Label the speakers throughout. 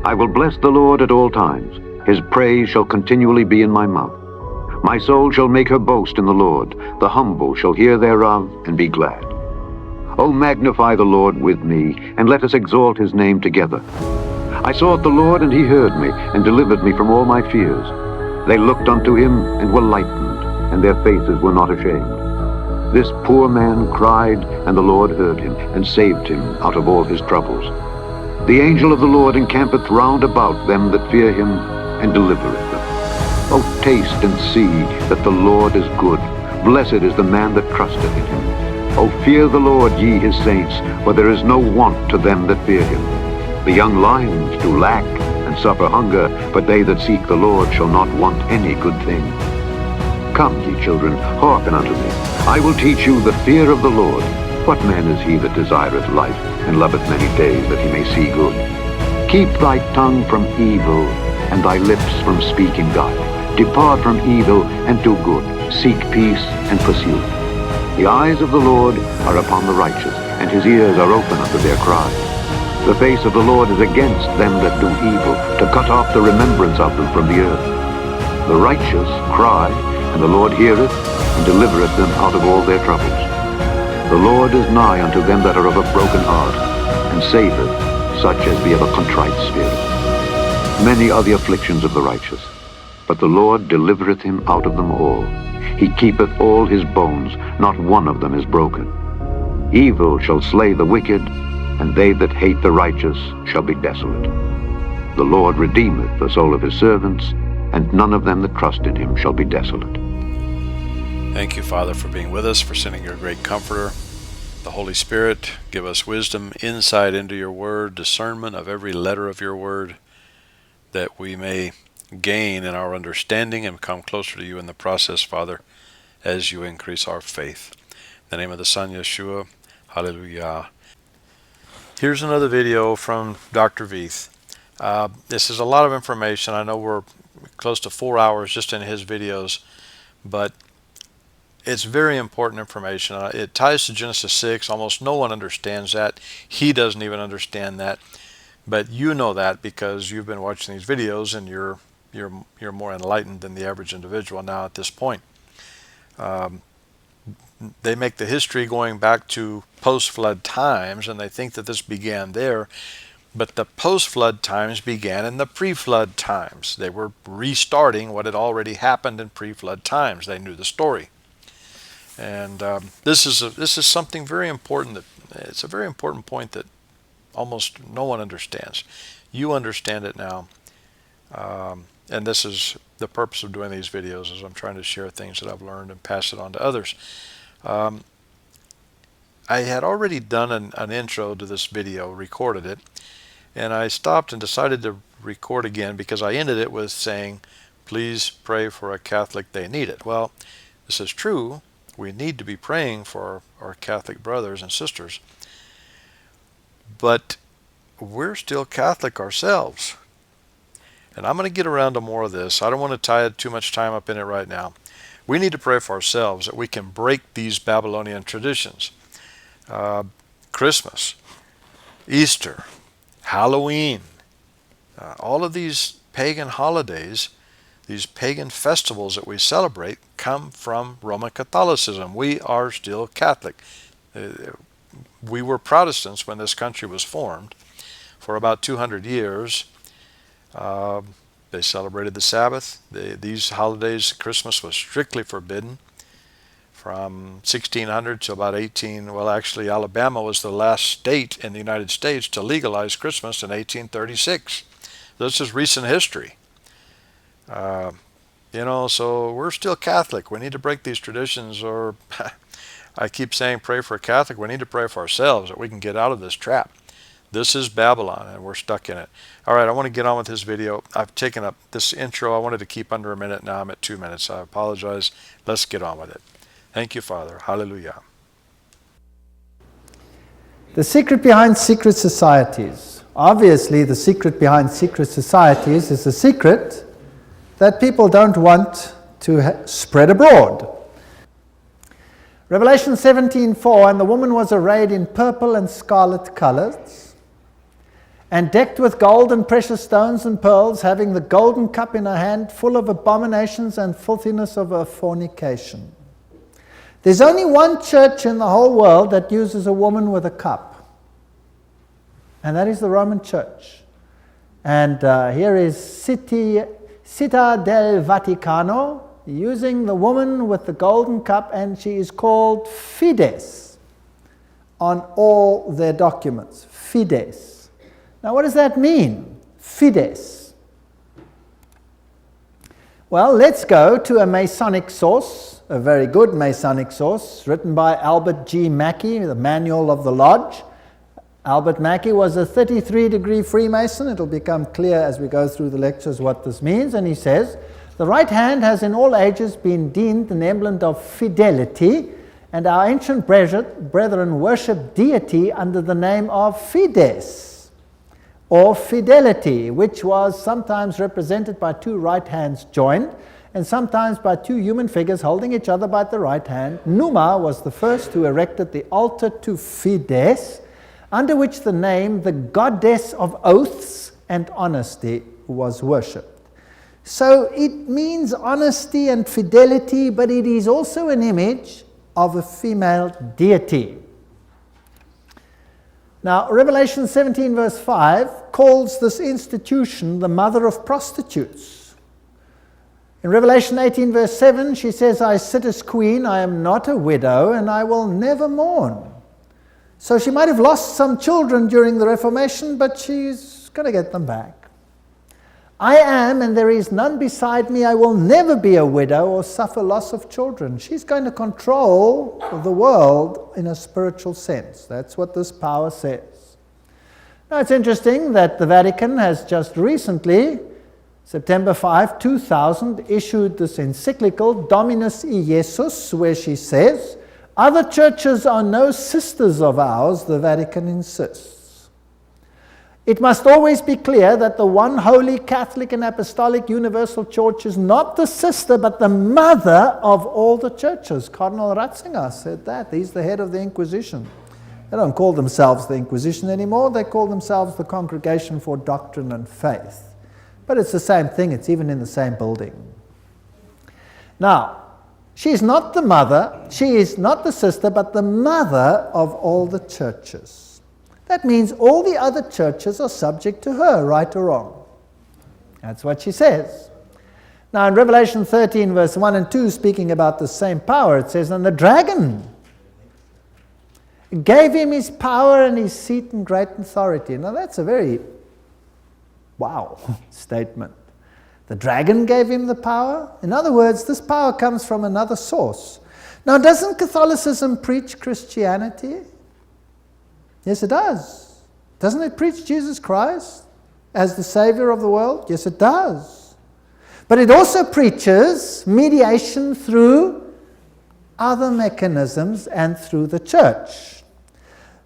Speaker 1: I will bless the Lord at all times. His praise shall continually be in my mouth. My soul shall make her boast in the Lord. The humble shall hear thereof and be glad. O magnify the Lord with me, and let us exalt his name together. I sought the Lord, and he heard me, and delivered me from all my fears. They looked unto him, and were lightened, and their faces were not ashamed. This poor man cried, and the Lord heard him, and saved him out of all his troubles. The angel of the Lord encampeth round about them that fear him, and delivereth them. O taste and see that the Lord is good. Blessed is the man that trusteth in him. O fear the Lord, ye his saints, for there is no want to them that fear him. The young lions do lack and suffer hunger, but they that seek the Lord shall not want any good thing. Come, ye children, hearken unto me. I will teach you the fear of the Lord. What man is he that desireth life, and loveth many days, that he may see good? Keep thy tongue from evil, and thy lips from speaking guile. Depart from evil, and do good. Seek peace, and pursue it. The eyes of the Lord are upon the righteous, and his ears are open unto their cries. The face of the Lord is against them that do evil, to cut off the remembrance of them from the earth. The righteous cry, and the Lord heareth, and delivereth them out of all their troubles. The Lord is nigh unto them that are of a broken heart, and saveth such as be of a contrite spirit. Many are the afflictions of the righteous, but the Lord delivereth him out of them all. He keepeth all his bones, not one of them is broken. Evil shall slay the wicked, and they that hate the righteous shall be desolate. The Lord redeemeth the soul of his servants, and none of them that trust in him shall be desolate.
Speaker 2: Thank you, Father, for being with us, for sending your great Comforter, the Holy Spirit. Give us wisdom, insight into your word, discernment of every letter of your word, that we may gain in our understanding and come closer to you in the process, Father, as you increase our faith. In the name of the Son, Yeshua, hallelujah. Here's another video from Dr. Veith. This is a lot of information. I know we're close to 4 hours just in his videos, but it's very important information. It ties to Genesis 6. Almost no one understands that. He doesn't even understand that. But you know that because you've been watching these videos, and you're more enlightened than the average individual now at this point. They make the history going back to post-flood times, and they think that this began there. But the post-flood times began in the pre-flood times. They were restarting what had already happened in pre-flood times. They knew the story. And this is something very important. It's a very important point that almost no one understands. You understand it now. And this is the purpose of doing these videos, is I'm trying to share things that I've learned and pass it on to others. I had already done an intro to this video, recorded it, and I stopped and decided to record again because I ended it with saying, please pray for a Catholic, they need it. Well, this is true. We need to be praying for our Catholic brothers and sisters, but we're still Catholic ourselves. And I'm going to get around to more of this. I don't want to tie too much time up in it right now. We need to pray for ourselves that we can break these Babylonian traditions. Christmas, Easter, Halloween, all of these pagan holidays, these pagan festivals that we celebrate, come from Roman Catholicism. We are still Catholic. We were Protestants when this country was formed. For about 200 years, they celebrated the Sabbath. These holidays, Christmas was strictly forbidden. From 1600 to about well, actually, Alabama was the last state in the United States to legalize Christmas in 1836. This is recent history. So we're still Catholic. We need to break these traditions, or I keep saying pray for a Catholic. We need to pray for ourselves that we can get out of this trap. This is Babylon, and we're stuck in it. All right, I want to get on with this video. I've taken up this intro. I wanted to keep under a minute. Now I'm at 2 minutes. I apologize. Let's get on with it. Thank you, Father. Hallelujah.
Speaker 3: The secret behind secret societies. Obviously, the secret behind secret societies is the secret that people don't want to spread abroad. Revelation 17:4, and the woman was arrayed in purple and scarlet colors, and decked with gold and precious stones and pearls, having the golden cup in her hand, full of abominations and filthiness of her fornication. There's only one church in the whole world that uses a woman with a cup, and that is the Roman Church. And here is Città del Vaticano, using the woman with the golden cup, and she is called Fides on all their documents. Fides. Now, what does that mean? Fides. Well, let's go to a Masonic source, a very good Masonic source, written by Albert G. Mackey, the Manual of the Lodge. Albert Mackey was a 33-degree Freemason. It'll become clear as we go through the lectures what this means. And he says, the right hand has in all ages been deemed an emblem of fidelity, and our ancient brethren worship deity under the name of Fides, or fidelity, which was sometimes represented by two right hands joined, and sometimes by two human figures holding each other by the right hand. Numa was the first who erected the altar to Fides, under which the name, the goddess of oaths and honesty, was worshipped. So it means honesty and fidelity, but it is also an image of a female deity. Now, Revelation 17 verse 5 calls this institution the mother of prostitutes. In Revelation 18 verse 7, she says, I sit as queen, I am not a widow, and I will never mourn. So she might have lost some children during the Reformation, but she's going to get them back. I am, and there is none beside me. I will never be a widow or suffer loss of children. She's going to control the world in a spiritual sense. That's what this power says. Now, it's interesting that the Vatican has just recently, September 5, 2000, issued this encyclical, Dominus Iesus, where she says, other churches are no sisters of ours, the Vatican insists. It must always be clear that the one holy Catholic and Apostolic Universal Church is not the sister, but the mother of all the churches. Cardinal Ratzinger said that. He's the head of the Inquisition. They don't call themselves the Inquisition anymore. They call themselves the Congregation for Doctrine and Faith. But it's the same thing. It's even in the same building. Now, she is not the mother, she is not the sister, but the mother of all the churches. That means all the other churches are subject to her, right or wrong. That's what she says. Now in Revelation 13 verse 1 and 2, speaking about the same power, it says, and the dragon gave him his power and his seat and great authority. Now that's a very wow statement. The dragon gave him the power. In other words, this power comes from another source. Now doesn't Catholicism preach Christianity? Yes, it does. Doesn't it preach Jesus Christ as the Savior of the world? Yes, it does. But it also preaches mediation through other mechanisms and through the church.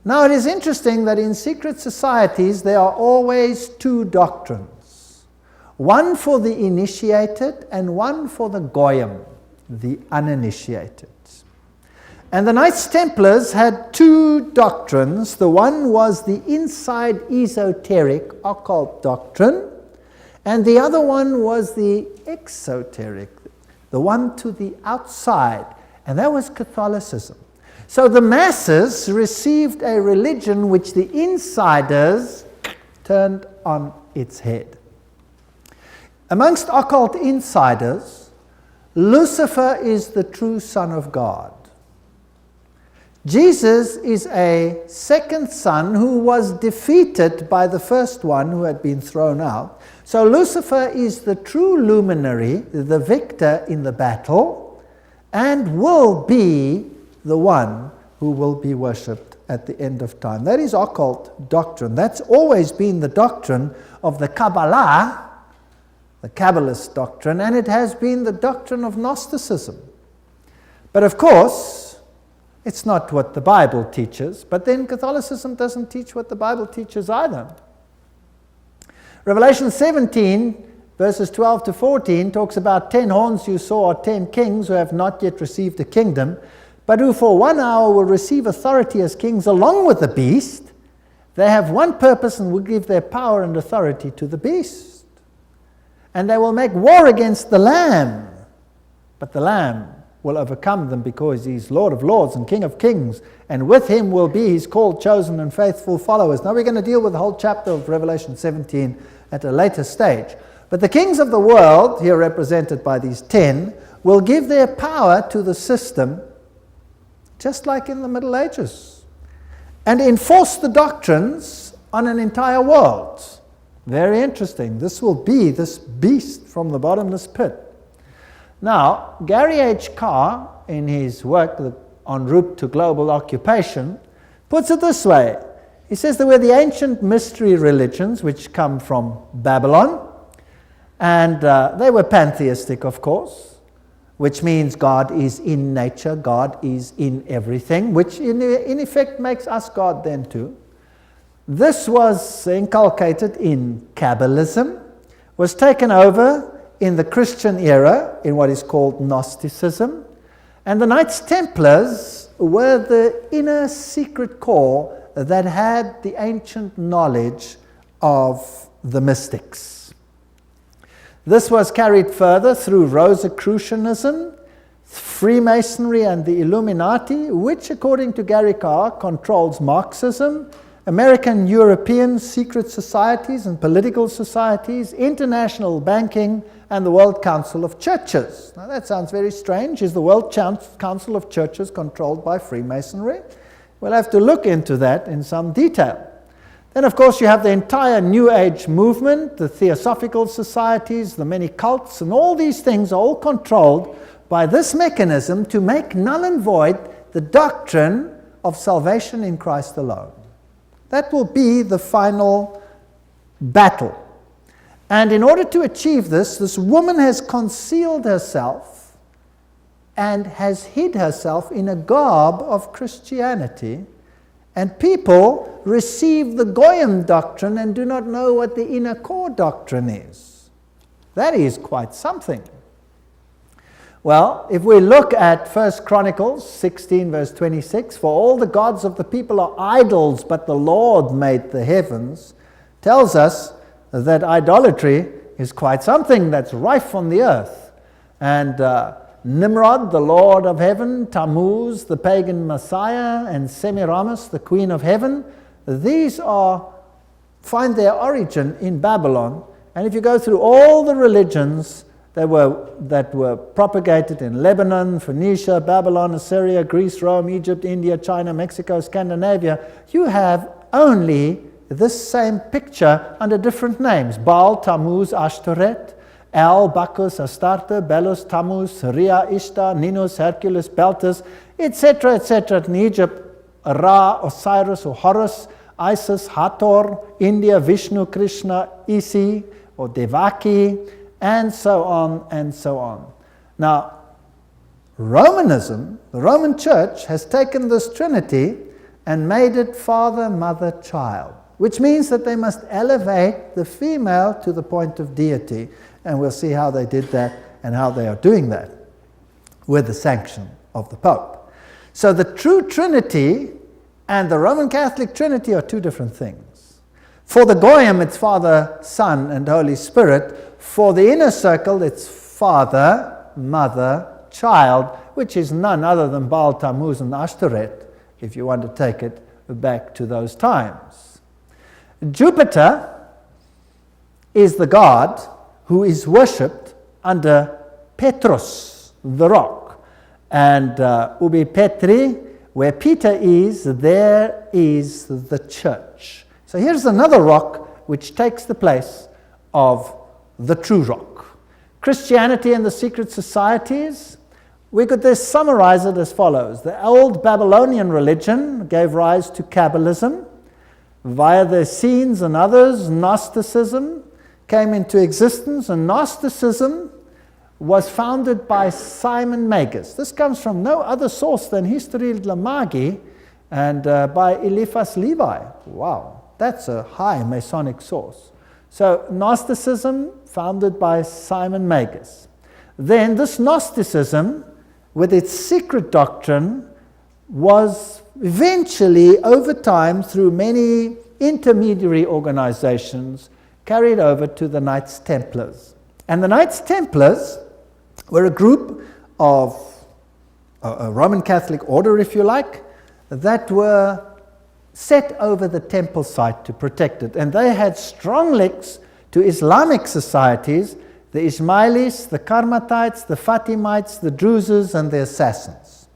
Speaker 3: Now, it is interesting that in secret societies there are always two doctrines. One for the initiated and one for the goyim, the uninitiated. And the Knights Templars had two doctrines. The one was the inside esoteric occult doctrine, and the other one was the exoteric, the one to the outside, and that was Catholicism. So the masses received a religion which the insiders turned on its head. Amongst occult insiders, Lucifer is the true Son of God. Jesus is a second son who was defeated by the first one who had been thrown out. So Lucifer is the true luminary, the victor in the battle, and will be the one who will be worshipped at the end of time. That is occult doctrine. That's always been the doctrine of the Kabbalah, the Kabbalist doctrine, and it has been the doctrine of Gnosticism. But of course, it's not what the Bible teaches, but then Catholicism doesn't teach what the Bible teaches either. Revelation 17, verses 12 to 14, talks about 10 horns you saw are 10 kings who have not yet received a kingdom, but who for 1 hour will receive authority as kings along with the beast, They have one purpose and will give their power and authority to the beast. And they will make war against the Lamb. But the Lamb will overcome them because he's Lord of Lords and King of Kings. And with him will be his called, chosen, and faithful followers. Now we're going to deal with the whole chapter of Revelation 17 at a later stage. But the kings of the world, here represented by these 10, will give their power to the system, just like in the Middle Ages, and enforce the doctrines on an entire world. Very interesting. This will be this beast from the bottomless pit. Now, Gary H. Carr, in his work En route to global occupation, puts it this way. He says there were the ancient mystery religions which come from Babylon, and they were pantheistic, of course, which means God is in nature, God is in everything, which in effect makes us God then too. This was inculcated in Kabbalism, was taken over in the Christian era in what is called Gnosticism, and the Knights Templars were the inner secret core that had the ancient knowledge of the mystics. This was carried further through Rosicrucianism, Freemasonry, and the Illuminati, which, according to Gary Carr, controls Marxism, American European secret societies and political societies, international banking, and the World Council of Churches. Now that sounds very strange. Is the World Council of Churches controlled by Freemasonry? We'll have to look into that in some detail. Then, of course, you have the entire New Age movement, the Theosophical societies, the many cults, and all these things are all controlled by this mechanism to make null and void the doctrine of salvation in Christ alone. That will be the final battle. And in order to achieve this, this woman has concealed herself and has hid herself in a garb of Christianity, and people receive the Goyim doctrine and do not know what the inner core doctrine is. That is quite something. Well, if we look at 1 Chronicles 16 verse 26, for all the gods of the people are idols, but the Lord made the heavens, tells us that idolatry is quite something that's rife on the earth. And Nimrod, the Lord of heaven, Tammuz, the pagan Messiah, and Semiramis, the Queen of heaven, these find their origin in Babylon. And if you go through all the religions that were propagated in Lebanon, Phoenicia, Babylon, Assyria, Greece, Rome, Egypt, India, China, Mexico, Scandinavia, you have only this same picture under different names. Baal, Tammuz, Ashtoreth, El, Bacchus, Astarte, Belus, Tammuz, Rhea, Ishtar, Ninus, Hercules, Beltis, etc., etc. In Egypt, Ra, Osiris, or Horus, Isis, Hathor, India, Vishnu, Krishna, Isi, or Devaki, and so on and so on. Now, Romanism, the Roman Church, has taken this Trinity and made it Father, Mother, Child, which means that they must elevate the female to the point of deity. And we'll see how they did that and how they are doing that with the sanction of the Pope. So the true Trinity and the Roman Catholic Trinity are two different things. For the Goyim, it's Father, Son, and Holy Spirit. For the inner circle, it's Father, Mother, Child, which is none other than Baal, Tammuz, and Ashtoreth, if you want to take it back to those times. Jupiter is the god who is worshipped under Petrus, the rock. And Ubi Petri, where Peter is, there is the church. So here's another rock which takes the place of the true rock. Christianity and the secret societies, we could just summarize it as follows. The old Babylonian religion gave rise to Kabbalism. Via the Essenes and others, Gnosticism came into existence, and Gnosticism was founded by Simon Magus. This comes from no other source than History de la Magie and by Eliphas Levi. Wow, that's a high Masonic source. So Gnosticism founded by Simon Magus. Then this Gnosticism, with its secret doctrine, was eventually, over time, through many intermediary organizations carried over to the Knights Templars. And the Knights Templars were a group of a Roman Catholic order, if you like, that were set over the temple site to protect it. And they had strong links to Islamic societies, the Ismailis, the Karmatites, the Fatimites, the Druzes, and the Assassins.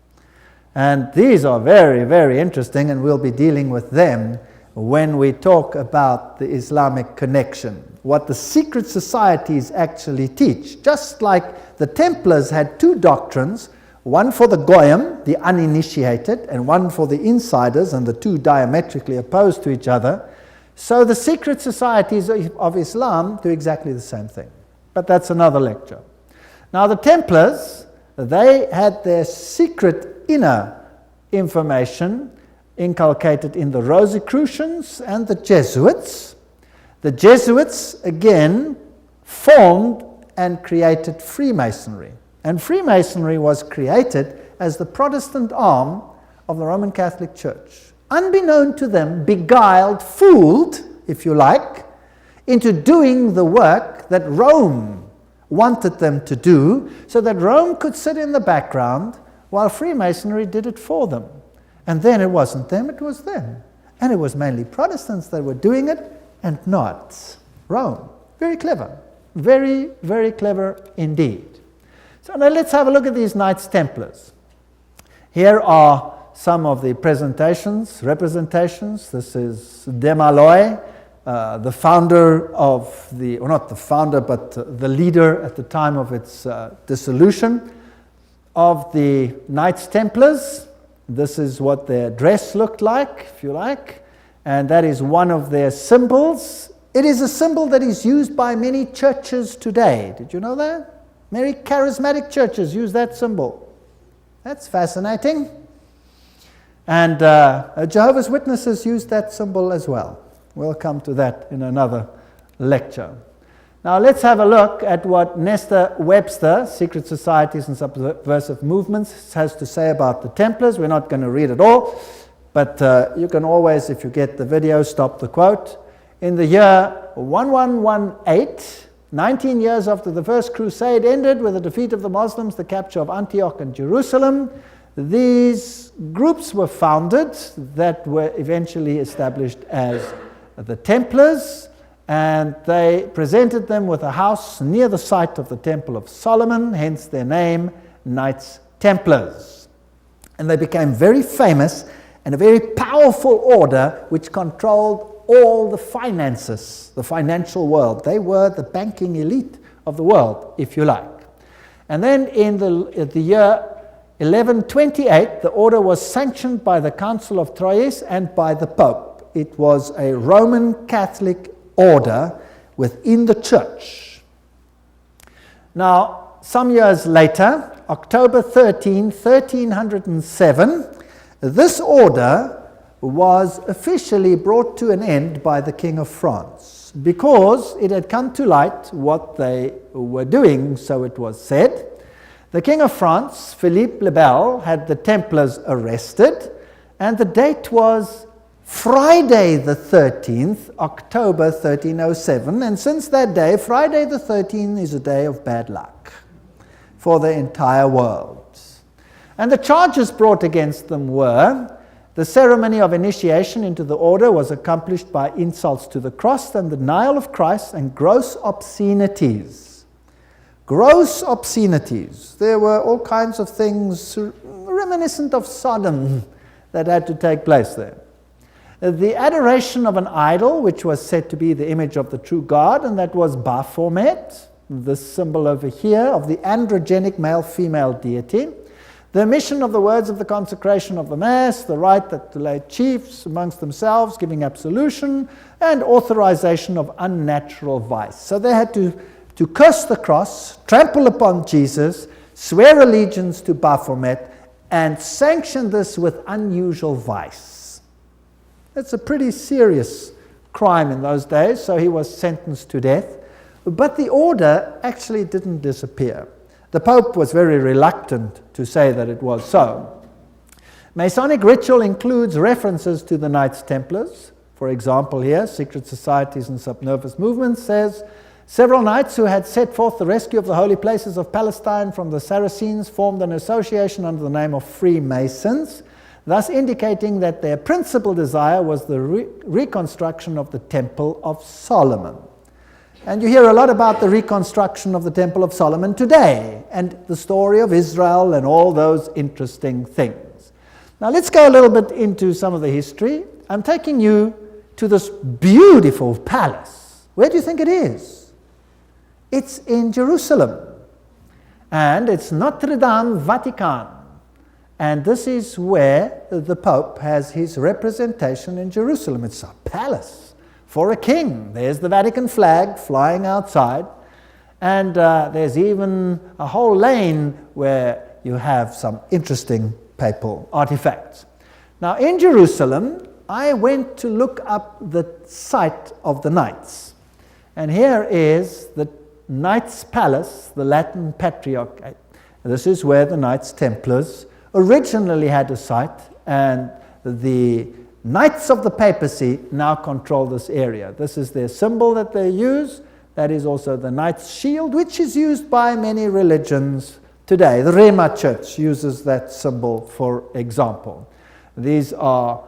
Speaker 3: And these are very, very interesting, and we'll be dealing with them when we talk about the Islamic connection, what the secret societies actually teach. Just like the Templars had two doctrines, one for the Goyim, the uninitiated, and one for the insiders, and the two diametrically opposed to each other, so the secret societies of Islam do exactly the same thing. But that's another lecture. Now the Templars, they had their secret inner information inculcated in the Rosicrucians and the Jesuits. The Jesuits, again, formed and created Freemasonry. And Freemasonry was created as the Protestant arm of the Roman Catholic Church. Unbeknown to them, beguiled, fooled, if you like, into doing the work that Rome wanted them to do, so that Rome could sit in the background while Freemasonry did it for them. And then it wasn't them, it was them. And it was mainly Protestants that were doing it, and not Rome. Very clever. Very, very clever indeed. So now let's have a look at these Knights Templars. Here are some of the representations. This is Desmaloy, the founder of the, or not the founder, but the leader at the time of its dissolution of the Knights Templars. This is what their dress looked like, if you like, and that is one of their symbols. It is a symbol that is used by many churches today. Did you know that? Many charismatic churches use that symbol. That's fascinating. And Jehovah's Witnesses use that symbol as well. We'll come to that in another lecture. Now let's have a look at what Nestor Webster, Secret Societies and Subversive Movements, has to say about the Templars. We're not going to read it all, but you can always, if you get the video, stop the quote. In the year 1118, 19 years after the First Crusade ended with the defeat of the Muslims, the capture of Antioch and Jerusalem, these groups were founded that were eventually established as the Templars, and they presented them with a house near the site of the Temple of Solomon, hence their name, Knights Templars. And they became very famous and a very powerful order which controlled all the finances, the financial world. They were the banking elite of the world, if you like. And then in the year 1128, the order was sanctioned by the Council of Troyes and by the Pope. It was a Roman Catholic order within the church. Now, some years later, October 13, 1307, this order was officially brought to an end by the King of France because it had come to light what they were doing, so it was said. The King of France, Philippe le Bel, had the Templars arrested, and the date was Friday the 13th, October 1307, and since that day, Friday the 13th is a day of bad luck for the entire world. And the charges brought against them were: the ceremony of initiation into the order was accomplished by insults to the cross and the denial of Christ, and gross obscenities. Gross obscenities. There were all kinds of things reminiscent of Sodom that had to take place there. The adoration of an idol, which was said to be the image of the true God, and that was Baphomet, this symbol over here of the androgenic male-female deity. The omission of the words of the consecration of the Mass, the right that to lay chiefs amongst themselves, giving absolution, and authorization of unnatural vice. So they had to curse the cross, trample upon Jesus, swear allegiance to Baphomet, and sanction this with unusual vice. It's a pretty serious crime in those days, so he was sentenced to death. But the order actually didn't disappear. The Pope was very reluctant to say that it was so. Masonic ritual includes references to the Knights Templars, For example here, Secret Societies and Subnervous Movements says, several knights who had set forth the rescue of the holy places of Palestine from the Saracens formed an association under the name of Freemasons, thus indicating that their principal desire was the reconstruction of the Temple of Solomon. And you hear a lot about the reconstruction of the Temple of Solomon today, and the story of Israel and all those interesting things. Now let's go a little bit into some of the history. I'm taking you to this beautiful palace. Where do you think it is? It's in Jerusalem. And it's Notre Dame Vatican. And this is where the Pope has his representation in Jerusalem. It's a palace for a king. There's the Vatican flag flying outside. And there's even a whole lane where you have some interesting papal artifacts. Now in Jerusalem, I went to look up the site of the Knights. And here is the Knights Palace, the Latin Patriarchate. This is where the Knights Templars originally had a site, and the Knights of the Papacy now control this area. This is their symbol that they use. That is also the Knight's shield, which is used by many religions today. The Rema Church uses that symbol, for example. These are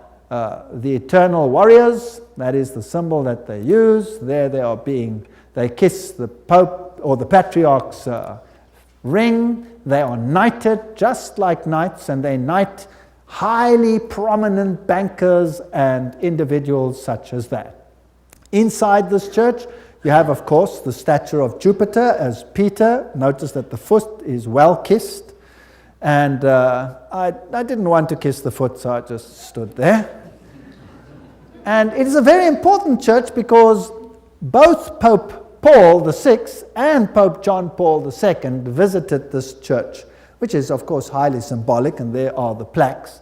Speaker 3: the eternal warriors. That is the symbol that they use. There they kiss the Pope or the Patriarch's ring. They are knighted just like knights, and they knight highly prominent bankers and individuals such as that. Inside this church, you have, of course, the statue of Jupiter as Peter. Notice that the foot is well kissed. And I didn't want to kiss the foot, so I just stood there. And it is a very important church because both Pope Paul VI and Pope John Paul II visited this church, which is, of course, highly symbolic, and there are the plaques.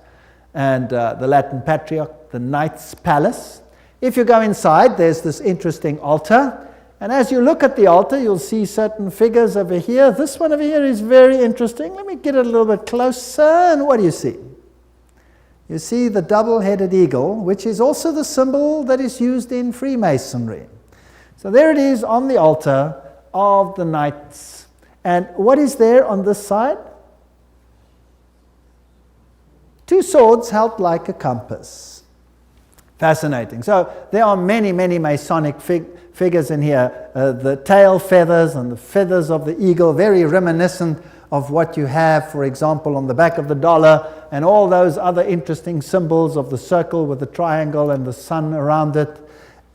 Speaker 3: And the Latin Patriarch, the Knights Palace. If you go inside, there's this interesting altar. And as you look at the altar, you'll see certain figures over here. This one over here is very interesting. Let me get it a little bit closer. And what do you see? You see the double-headed eagle, which is also the symbol that is used in Freemasonry. So there it is on the altar of the knights. And what is there on this side? Two swords held like a compass. Fascinating. So there are many, many Masonic figures in here. The tail feathers and the feathers of the eagle, very reminiscent of what you have, for example, on the back of the dollar, and all those other interesting symbols of the circle with the triangle and the sun around it.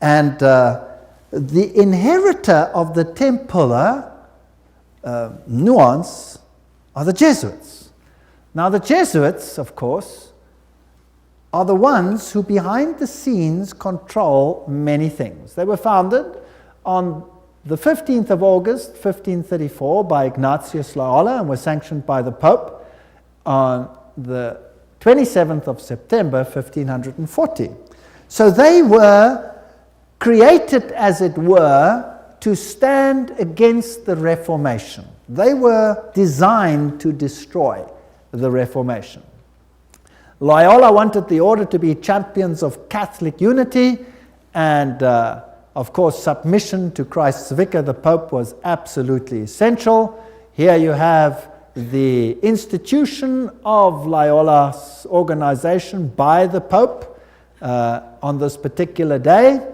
Speaker 3: And the inheritor of the Templar nuance are the Jesuits. Now the Jesuits, of course, are the ones who behind the scenes control many things. They were founded on the 15th of August, 1534 by Ignatius Loyola and were sanctioned by the Pope on the 27th of September, 1540. So they were created, as it were, to stand against the Reformation. They were designed to destroy the Reformation. Loyola wanted the order to be champions of Catholic unity, and of course submission to Christ's vicar, the Pope, was absolutely essential. Here you have the institution of Loyola's organization by the Pope on this particular day,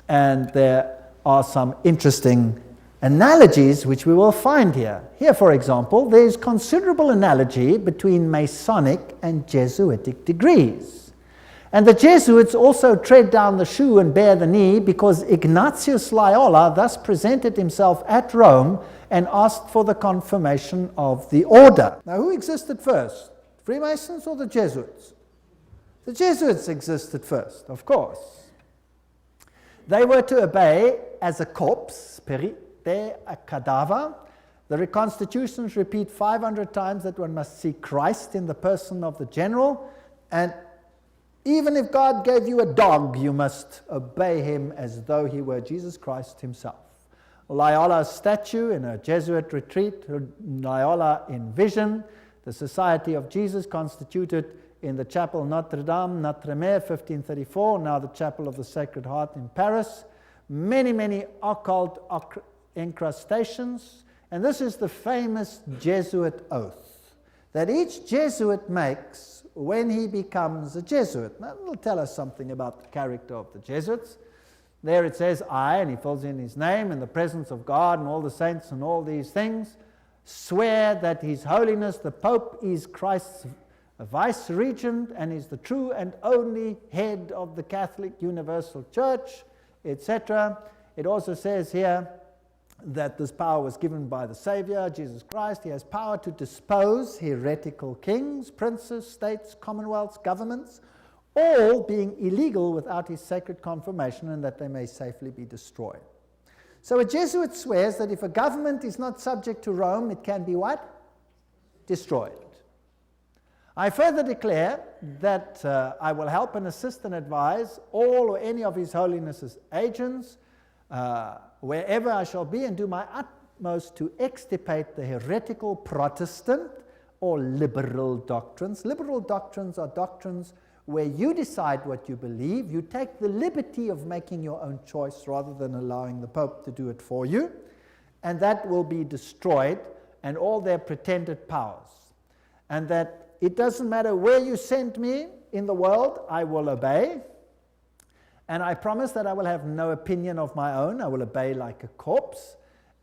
Speaker 3: and there are some interesting analogies which we will find here. Here, for example, there is considerable analogy between Masonic and Jesuitic degrees. And the Jesuits also tread down the shoe and bear the knee because Ignatius Loyola thus presented himself at Rome and asked for the confirmation of the order. Now, who existed first? Freemasons or the Jesuits? The Jesuits existed first, of course. They were to obey as a corpse, perite, a cadaver. The reconstitutions repeat 500 times that one must see Christ in the person of the general, and even if God gave you a dog, you must obey him as though he were Jesus Christ himself. Loyola's statue in a Jesuit retreat, Loyola in vision, the Society of Jesus constituted in the Chapel Notre Dame, Notre-Dame, 1534, now the Chapel of the Sacred Heart in Paris. Many, many occult incrustations. And this is the famous Jesuit oath that each Jesuit makes when he becomes a Jesuit. Now, it'll tell us something about the character of the Jesuits. There it says, I, and he fills in his name, in the presence of God and all the saints and all these things, swear that His Holiness the Pope is Christ's vice-regent and is the true and only head of the Catholic Universal Church, etc. It also says here that this power was given by the Savior, Jesus Christ. He has power to dispose heretical kings, princes, states, commonwealths, governments, all being illegal without his sacred confirmation, and that they may safely be destroyed. So a Jesuit swears that if a government is not subject to Rome, it can be what? Destroyed. I further declare that I will help and assist and advise all or any of His Holiness's agents wherever I shall be, and do my utmost to extirpate the heretical Protestant or liberal doctrines. Liberal doctrines are doctrines where you decide what you believe. You take the liberty of making your own choice rather than allowing the Pope to do it for you. And that will be destroyed, and all their pretended powers. And that it doesn't matter where you send me in the world, I will obey. And I promise that I will have no opinion of my own. I will obey like a corpse.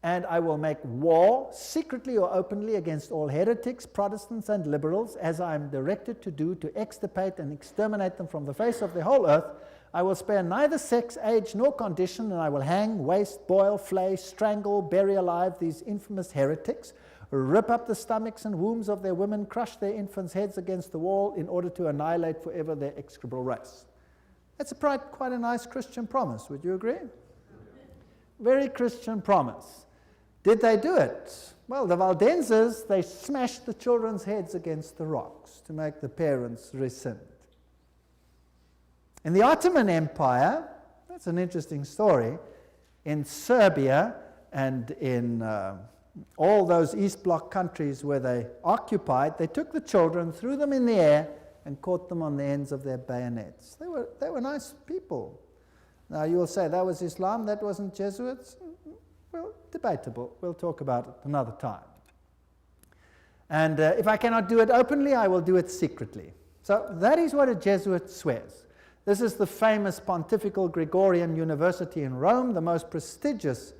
Speaker 3: And I will make war, secretly or openly, against all heretics, Protestants, and liberals, as I am directed to do, to extirpate and exterminate them from the face of the whole earth. I will spare neither sex, age, nor condition, and I will hang, waste, boil, flay, strangle, bury alive these infamous heretics, rip up the stomachs and wombs of their women, crush their infants' heads against the wall, in order to annihilate forever their execrable race. That's quite a nice Christian promise, would you agree? Very Christian promise. Did they do it? Well, the Waldenses, they smashed the children's heads against the rocks to make the parents rescind. In the Ottoman Empire, that's an interesting story, in Serbia and in all those East Bloc countries where they occupied, they took the children, threw them in the air, and caught them on the ends of their bayonets. They were nice people. Now you will say, that was Islam, that wasn't Jesuits? Well, debatable. We'll talk about it another time. And if I cannot do it openly, I will do it secretly. So that is what a Jesuit swears. This is the famous Pontifical Gregorian University in Rome, the most prestigious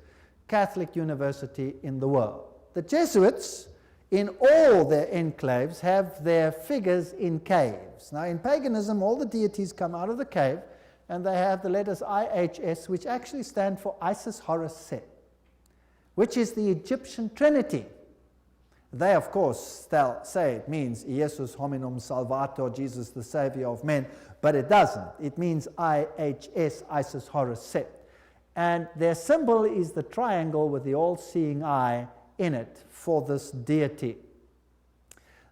Speaker 3: Catholic university in the world. The Jesuits, in all their enclaves, have their figures in caves. Now, in paganism, all the deities come out of the cave, and they have the letters IHS, which actually stand for Isis, Horus, Set, which is the Egyptian Trinity. They, of course, say it means Iesus hominum salvator, Jesus the Savior of men, but it doesn't. It means IHS, Isis, Horus, Set. And their symbol is the triangle with the all-seeing eye in it for this deity.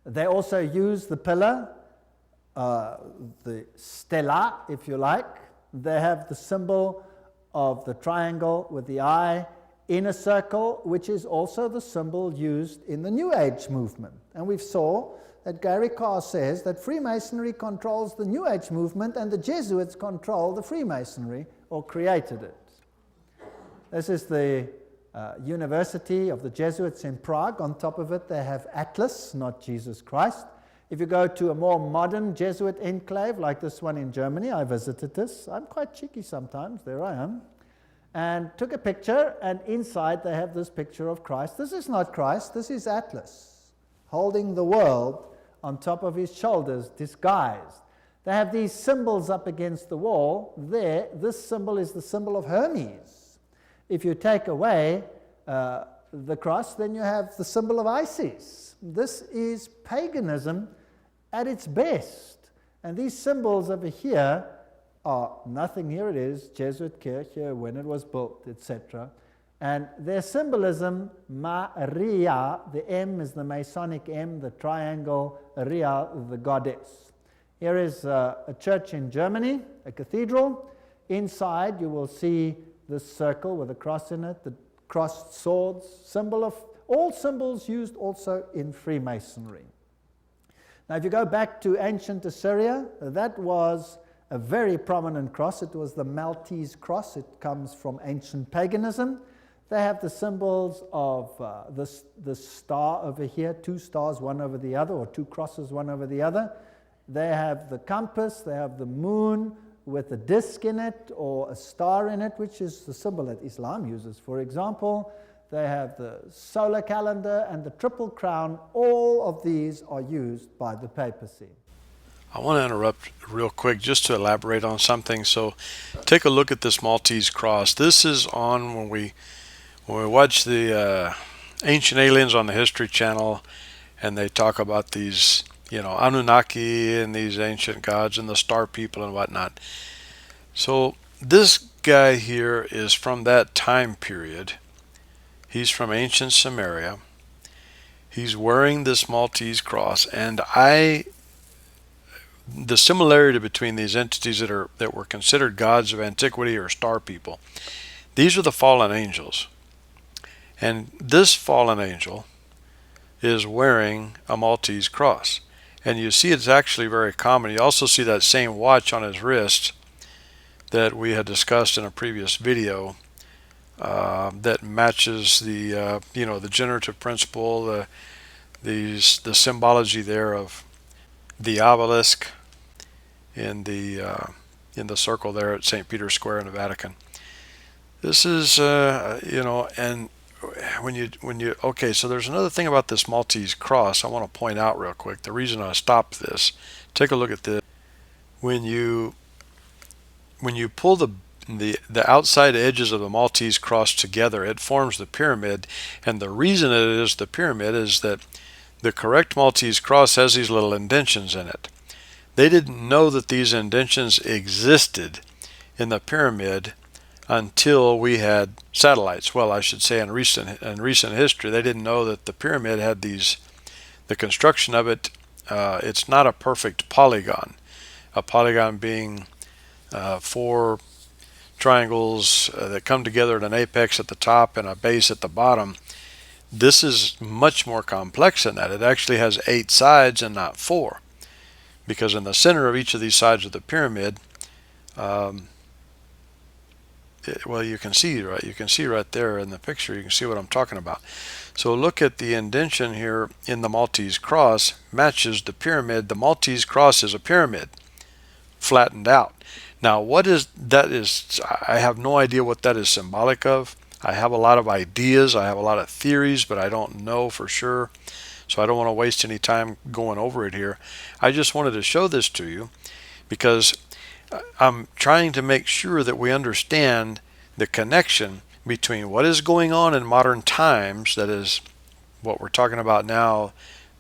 Speaker 3: They also use the pillar, the stela, if you like. They have the symbol of the triangle with the eye in a circle, which is also the symbol used in the New Age movement. And we saw that Gary Carr says that Freemasonry controls the New Age movement and the Jesuits control the Freemasonry, or created it. This is the University of the Jesuits in Prague. On top of it they have Atlas, not Jesus Christ. If you go to a more modern Jesuit enclave like this one in Germany, I visited this. I'm quite cheeky sometimes, there I am. And took a picture, and inside they have this picture of Christ. This is not Christ, this is Atlas, holding the world on top of his shoulders, disguised. They have these symbols up against the wall. There, this symbol is the symbol of Hermes. If you take away the cross, then you have the symbol of Isis. This is paganism at its best. And these symbols over here are nothing. Here it is, Jesuit Kirche, when it was built, etc. And their symbolism, Maria, the M is the Masonic M, the triangle, Ria, the goddess. Here is a church in Germany, a cathedral. Inside you will see this circle with a cross in it, the crossed swords, symbol of all symbols used also in Freemasonry. Now, if you go back to ancient Assyria, that was a very prominent cross. It was the Maltese cross. It comes from ancient paganism. They have the symbols of the star over here, two stars, one over the other, or two crosses, one over the other. They have the compass, they have the moon with a disc in it, or a star in it, which is the symbol that Islam uses, for example. They have the solar calendar and the Triple Crown. All of these are used by the papacy.
Speaker 2: I want to interrupt real quick just to elaborate on something. So take a look at this Maltese cross. This is on when we watch the Ancient Aliens on the History Channel, and they talk about these, Anunnaki and these ancient gods and the star people and whatnot. So this guy here is from that time period. He's from ancient Samaria. He's wearing this Maltese cross, and the similarity between these entities that were considered gods of antiquity or star people, these are the fallen angels. And this fallen angel is wearing a Maltese cross. And you see it's actually very common. You also see that same watch on his wrist that we had discussed in a previous video, that matches the generative principle, the symbology there of the obelisk in the circle there at St. Peter's Square in the Vatican. This is and okay, so there's another thing about this Maltese cross I want to point out real quick. The reason I stopped this, take a look at this. When you pull the outside edges of the Maltese cross together, it forms the pyramid. And the reason it is the pyramid is that the correct Maltese cross has these little indentions in it. They didn't know that these indentions existed in the pyramid until we had satellites. Well, I should say in recent history, they didn't know that the pyramid had the construction of it, it's not a perfect polygon. A polygon being four triangles that come together at an apex at the top and a base at the bottom. This is much more complex than that. It actually has 8 sides and not 4, because in the center of each of these sides of the pyramid, you can see right there in the picture, you can see what I'm talking about. So look at the indention here in the Maltese cross, matches the pyramid. The Maltese cross is a pyramid, flattened out. Now, I have no idea what that is symbolic of. I have a lot of ideas, I have a lot of theories, but I don't know for sure. So I don't want to waste any time going over it here. I just wanted to show this to you because I'm trying to make sure that we understand the connection between what is going on in modern times, that is what we're talking about now,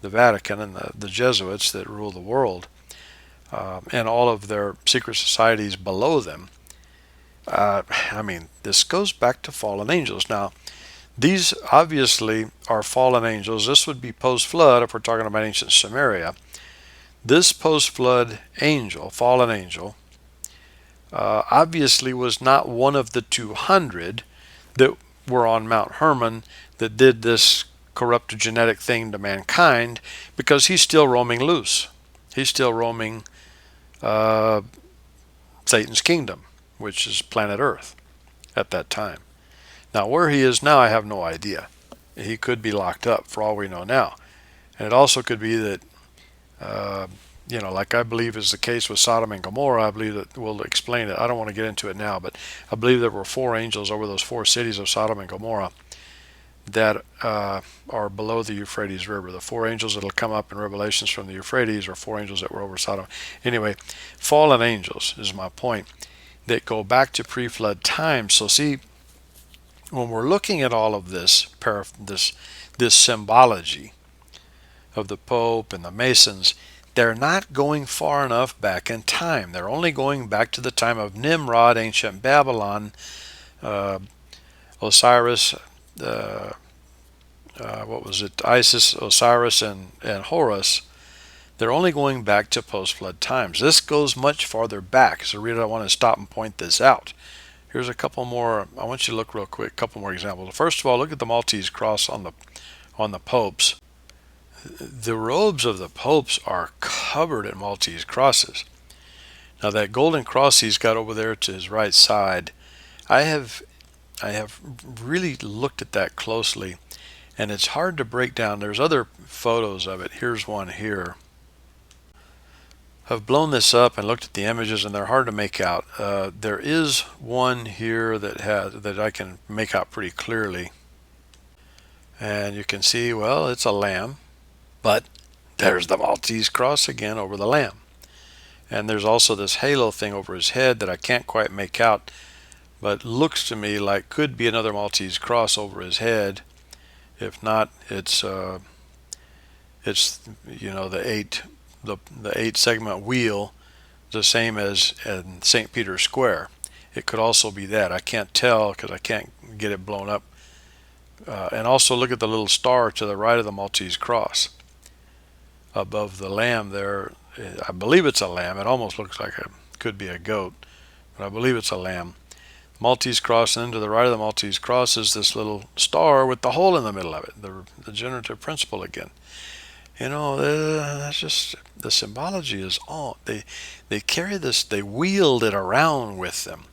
Speaker 2: the Vatican and the Jesuits that rule the world, and all of their secret societies below them. This goes back to fallen angels. Now, these obviously are fallen angels. This would be post-flood if we're talking about ancient Samaria. This post-flood angel, fallen angel, obviously was not one of the 200 that were on Mount Hermon that did this corrupt genetic thing to mankind, because he's still roaming loose. He's still roaming Satan's kingdom, which is planet Earth at that time. Now, where he is now, I have no idea. He could be locked up for all we know now. And it also could be that, like I believe is the case with Sodom and Gomorrah. I believe that we'll explain it. I don't want to get into it now, but I believe there were 4 angels over those 4 cities of Sodom and Gomorrah that are below the Euphrates River. The 4 angels that will come up in Revelations from the Euphrates are 4 angels that were over Sodom. Anyway, fallen angels is my point, that go back to pre-flood times. So see, when we're looking at all of this symbology of the Pope and the Masons, they're not going far enough back in time. They're only going back to the time of Nimrod, ancient Babylon, Osiris, Isis, Osiris, and Horus. They're only going back to post-flood times. This goes much farther back. So, Rita, I want to stop and point this out. Here's a couple more. I want you to look real quick. A couple more examples. First of all, look at the Maltese cross on the popes. The robes of the popes are covered in Maltese crosses. Now that golden cross he's got over there to his right side, I have really looked at that closely, and it's hard to break down. There's other photos of it. Here's one here. I've blown this up and looked at the images, and they're hard to make out. There is one here that I can make out pretty clearly, and you can see, well, it's a lamb, but there's the Maltese cross again over the lamb. And there's also this halo thing over his head that I can't quite make out, but looks to me like could be another Maltese cross over his head. If not, it's the eight segment wheel, the same as in St. Peter's Square. It could also be that. I can't tell because I can't get it blown up. And also look at the little star to the right of the Maltese cross above the lamb there. I believe it's a lamb. It almost looks like it could be a goat, but I believe it's a lamb. Maltese cross, and then to the right of the Maltese cross is this little star with the hole in the middle of it, the generative principle again. That's just, the symbology is all, they carry this, they wield it around with them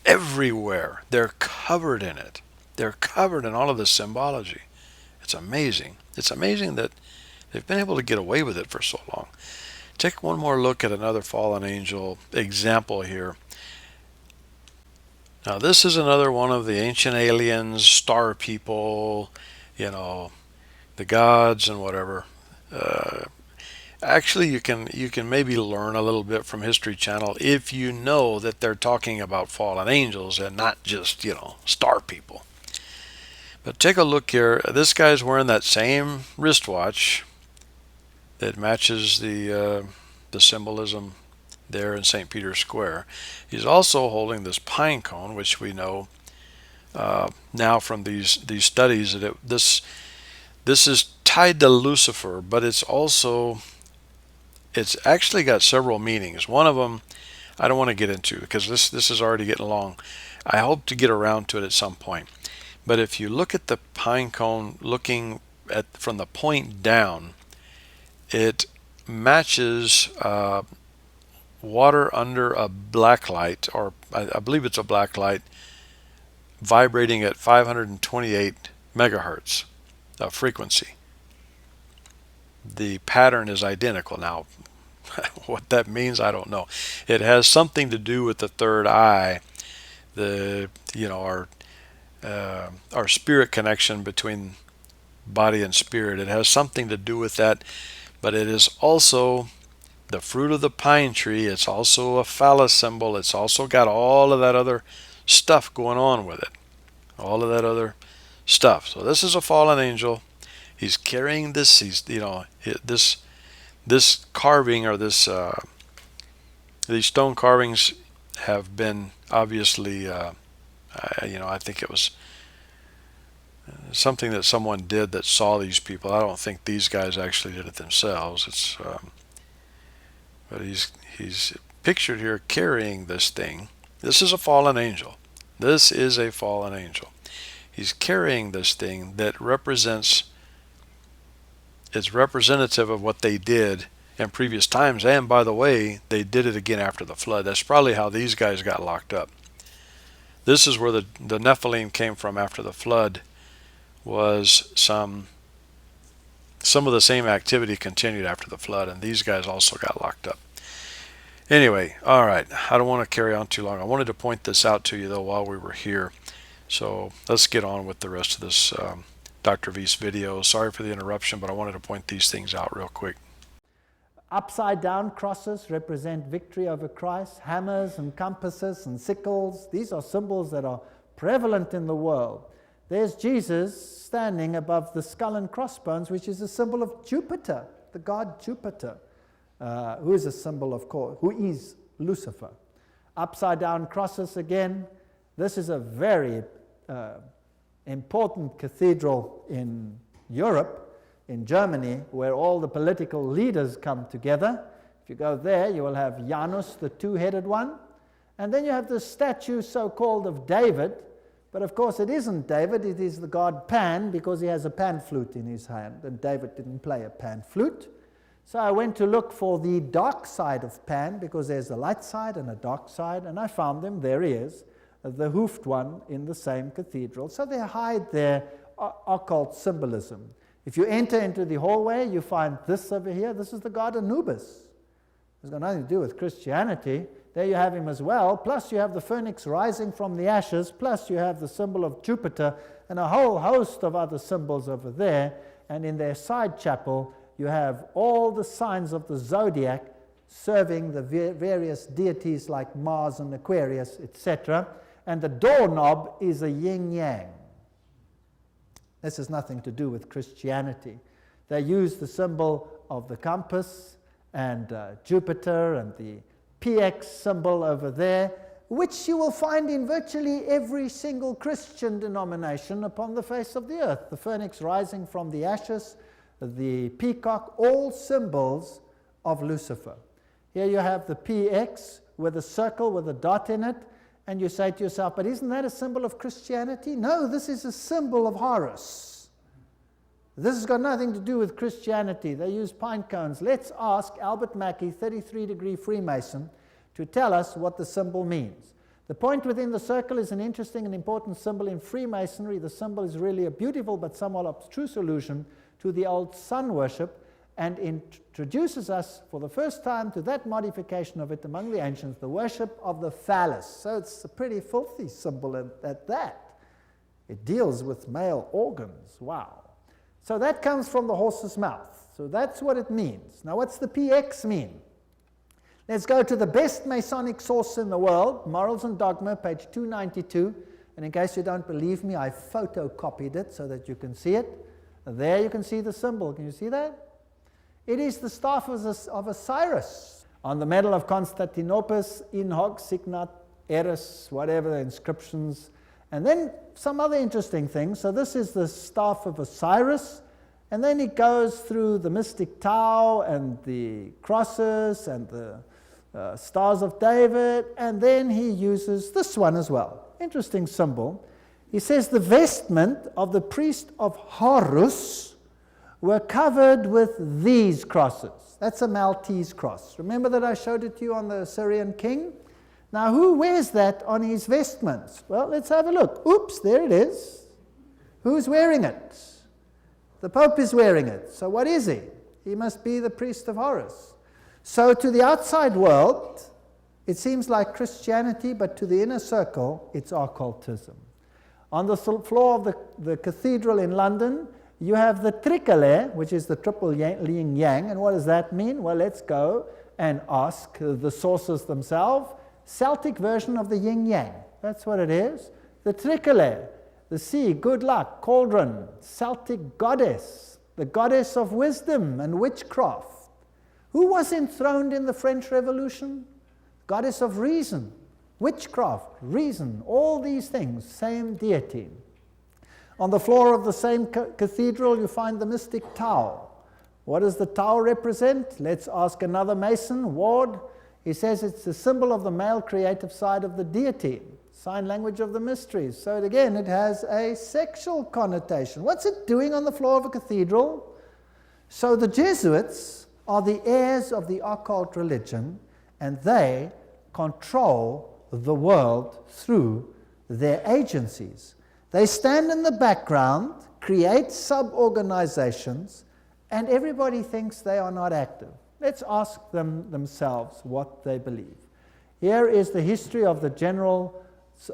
Speaker 2: everywhere. They're covered in it. They're covered in all of this symbology. It's amazing. It's amazing that they've been able to get away with it for so long. Take one more look at another fallen angel example here. Now this is another one of the ancient aliens, star people, the gods and whatever. Actually, you can maybe learn a little bit from History Channel if you know that they're talking about fallen angels and not just, star people. But take a look here. This guy's wearing that same wristwatch that matches the symbolism there in St. Peter's Square. He's also holding this pine cone, which we know now from these studies that this is tied to Lucifer, but it's actually got several meanings. One of them I don't want to get into because this is already getting long. I hope to get around to it at some point. But if you look at the pine cone, looking at from the point down, it matches water under a black light, or I believe it's a black light, vibrating at 528 megahertz of frequency. The pattern is identical. Now, what that means, I don't know. It has something to do with the third eye, our spirit connection between body and spirit. It has something to do with that, but it is also the fruit of the pine tree. It's also a phallus symbol. It's also got all of that other stuff going on with it. All of that other stuff. So this is a fallen angel. He's carrying this. This carving, or these stone carvings have been obviously, I think it was something that someone did that saw these people. I don't think these guys actually did it themselves. But he's pictured here carrying this thing. This is a fallen angel. This is a fallen angel. He's carrying this thing that it's representative of what they did in previous times. And by the way, they did it again after the flood. That's probably how these guys got locked up. This is where the Nephilim came from after the flood. Was some of the same activity continued after the flood, and these guys also got locked up. Anyway, all right, I don't want to carry on too long. I wanted to point this out to you, though, while we were here. So let's get on with the rest of this Dr. Veith's video. Sorry for the interruption, but I wanted to point these things out real quick.
Speaker 3: Upside down crosses represent victory over Christ. Hammers and compasses and sickles, these are symbols that are prevalent in the world. There's Jesus standing above the skull and crossbones, which is a symbol of Jupiter, the god Jupiter, who is a symbol, of course, who is Lucifer. Upside down crosses again. This is a very important cathedral in Europe, in Germany, where all the political leaders come together. If you go there, you will have Janus, the two-headed one. And then you have the statue, so-called, of David, But of course it isn't David, it is the god Pan, because he has a pan flute in his hand, and David didn't play a pan flute. So I went to look for the dark side of Pan, because there's a light side and a dark side, and I found him. There he is, the hoofed one in the same cathedral. So they hide their occult symbolism. If you enter into the hallway, you find this over here. This is the god Anubis. It's got nothing to do with Christianity. There you have him as well. Plus you have the phoenix rising from the ashes. Plus you have the symbol of Jupiter and a whole host of other symbols over there. And in their side chapel, you have all the signs of the zodiac serving the various deities like Mars and Aquarius, etc. And the doorknob is a yin-yang. This has nothing to do with Christianity. They use the symbol of the compass and Jupiter and the PX symbol over there, which you will find in virtually every single Christian denomination upon the face of the earth. The phoenix rising from the ashes, the peacock, all symbols of Lucifer. Here you have the PX with a circle with a dot in it, and you say to yourself, but isn't that a symbol of Christianity? No, this is a symbol of Horus. This has got nothing to do with Christianity. They use pine cones. Let's ask Albert Mackey, 33-degree Freemason, to tell us what the symbol means. The point within the circle is an interesting and important symbol in Freemasonry. The symbol is really a beautiful but somewhat abstruse allusion to the old sun worship, and introduces us for the first time to that modification of it among the ancients, the worship of the phallus. So it's a pretty filthy symbol at that. It deals with male organs. Wow. So that comes from the horse's mouth. So that's what it means. Now what's the PX mean? Let's go to the best Masonic source in the world, Morals and Dogma, page 292. And in case you don't believe me, I photocopied it so that you can see it. There you can see the symbol. Can you see that? It is the staff of Osiris. On the medal of Constantinople, in hoc signat eris, whatever the inscriptions. And then some other interesting things. So this is the staff of Osiris. And then it goes through the mystic Tau and the crosses and the stars of David. And then he uses this one as well. Interesting symbol. He says the vestment of the priest of Horus were covered with these crosses. That's a Maltese cross. Remember that I showed it to you on the Assyrian king? Now, who wears that on his vestments? Well, let's have a look. Oops, there it is. Who's wearing it? The Pope is wearing it. So what is he? He must be the priest of Horus. So to the outside world, it seems like Christianity, but to the inner circle, it's occultism. On the floor of the cathedral in London, you have the tricolour, which is the triple yin-yang. And what does that mean? Well, let's go and ask the sources themselves. Celtic version of the yin-yang. That's what it is. The tricolour, the sea, good luck, cauldron, Celtic goddess, the goddess of wisdom and witchcraft. Who was enthroned in the French Revolution? Goddess of reason, witchcraft, reason, all these things, same deity. On the floor of the same cathedral, you find the mystic Tau. What does the Tau represent? Let's ask another Mason, Ward. He says it's the symbol of the male creative side of the deity, sign language of the mysteries. So again, it has a sexual connotation. What's it doing on the floor of a cathedral? So the Jesuits are the heirs of the occult religion, and they control the world through their agencies. They stand in the background, create sub-organizations, and everybody thinks they are not active. Let's ask them themselves what they believe. Here is the history of the generals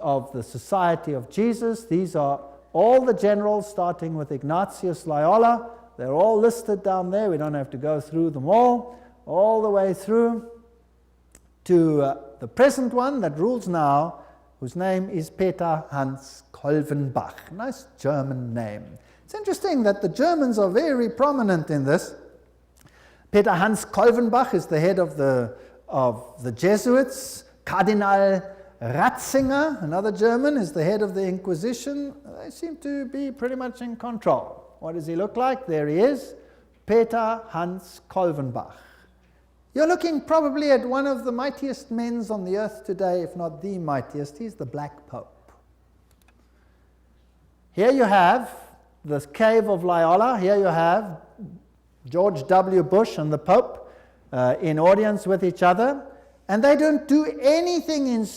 Speaker 3: of the Society of Jesus. These are all the generals, starting with Ignatius Loyola. They're all listed down there. We don't have to go through them all the way through to the present one that rules now, whose name is Peter Hans Kolvenbach. Nice German name. It's interesting that the Germans are very prominent in this. Peter Hans Kolvenbach is the head of the Jesuits. Cardinal Ratzinger, another German, is the head of the Inquisition. They seem to be pretty much in control. What does he look like? There he is, Peter Hans Kolvenbach. You're looking probably at one of the mightiest men on the earth today, if not the mightiest. He's the Black Pope. Here you have the cave of Loyola. Here you have George W. Bush and the Pope in audience with each other. And they don't do anything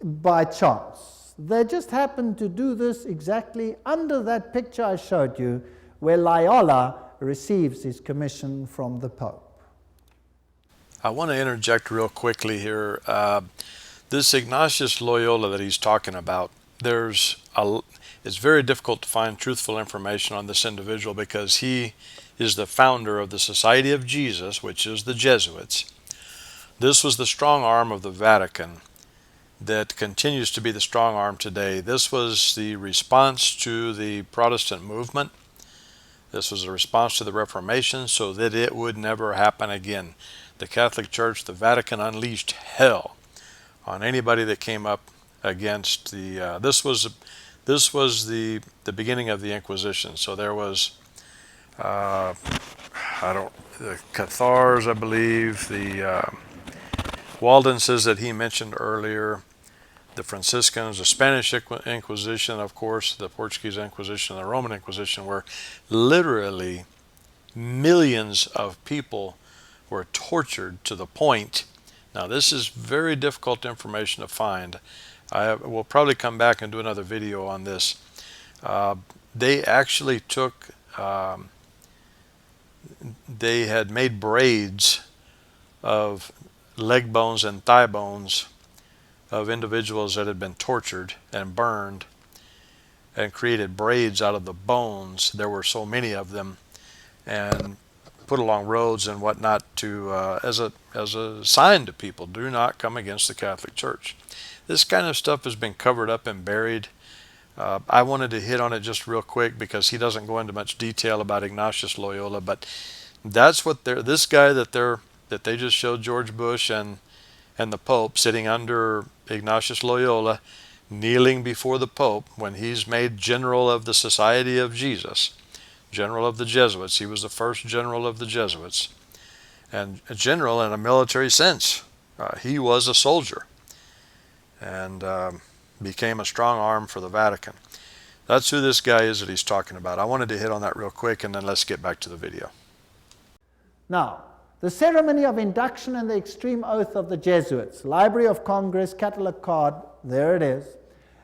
Speaker 3: by chance. They just happen to do this exactly under that picture I showed you, where Loyola receives his commission from the Pope.
Speaker 2: I want to interject real quickly here. This Ignatius Loyola that he's talking about, it's very difficult to find truthful information on this individual because he is the founder of the Society of Jesus, which is the Jesuits. This was the strong arm of the Vatican that continues to be the strong arm today. This was the response to the Protestant movement. This was a response to the Reformation so that it would never happen again. The Catholic Church, the Vatican, unleashed hell on anybody that came up against the... This was the beginning of the Inquisition. So there was... the Cathars, I believe, the Waldenses that he mentioned earlier, the Franciscans, the Spanish Inquisition, of course, the Portuguese Inquisition, the Roman Inquisition, where literally millions of people were tortured to the point. Now, this is very difficult information to find. I will probably come back and do another video on this. They actually took... they had made braids of leg bones and thigh bones of individuals that had been tortured and burned, and created braids out of the bones. There were so many of them, and put along roads and whatnot to as a sign to people: do not come against the Catholic Church. This kind of stuff has been covered up and buried. I wanted to hit on it just real quick because he doesn't go into much detail about Ignatius Loyola, but that's what this guy that they just showed George Bush and the Pope sitting under Ignatius Loyola, kneeling before the Pope when he's made general of the Society of Jesus, general of the Jesuits. He was the first general of the Jesuits, and a general in a military sense. He was a soldier and became a strong arm for the Vatican. That's who this guy is that he's talking about. I wanted to hit on that real quick, and then let's get back to the video.
Speaker 3: Now, the ceremony of induction and the extreme oath of the Jesuits, Library of Congress, catalog card, there it is.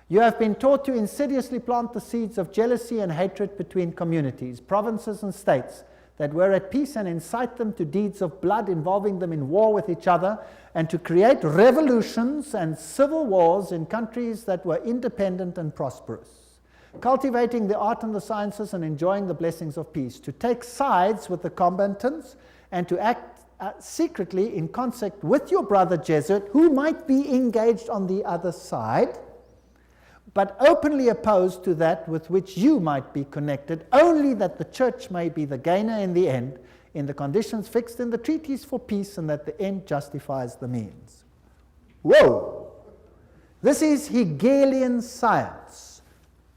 Speaker 3: You have been taught to insidiously plant the seeds of jealousy and hatred between communities, provinces and states that were at peace, and incite them to deeds of blood, involving them in war with each other, and to create revolutions and civil wars in countries that were independent and prosperous, cultivating the art and the sciences and enjoying the blessings of peace, to take sides with the combatants, and to act secretly in concert with your brother Jesuit, who might be engaged on the other side, but openly opposed to that with which you might be connected, only that the church may be the gainer in the end, in the conditions fixed in the treaties for peace, and that the end justifies the means. Whoa! This is Hegelian science.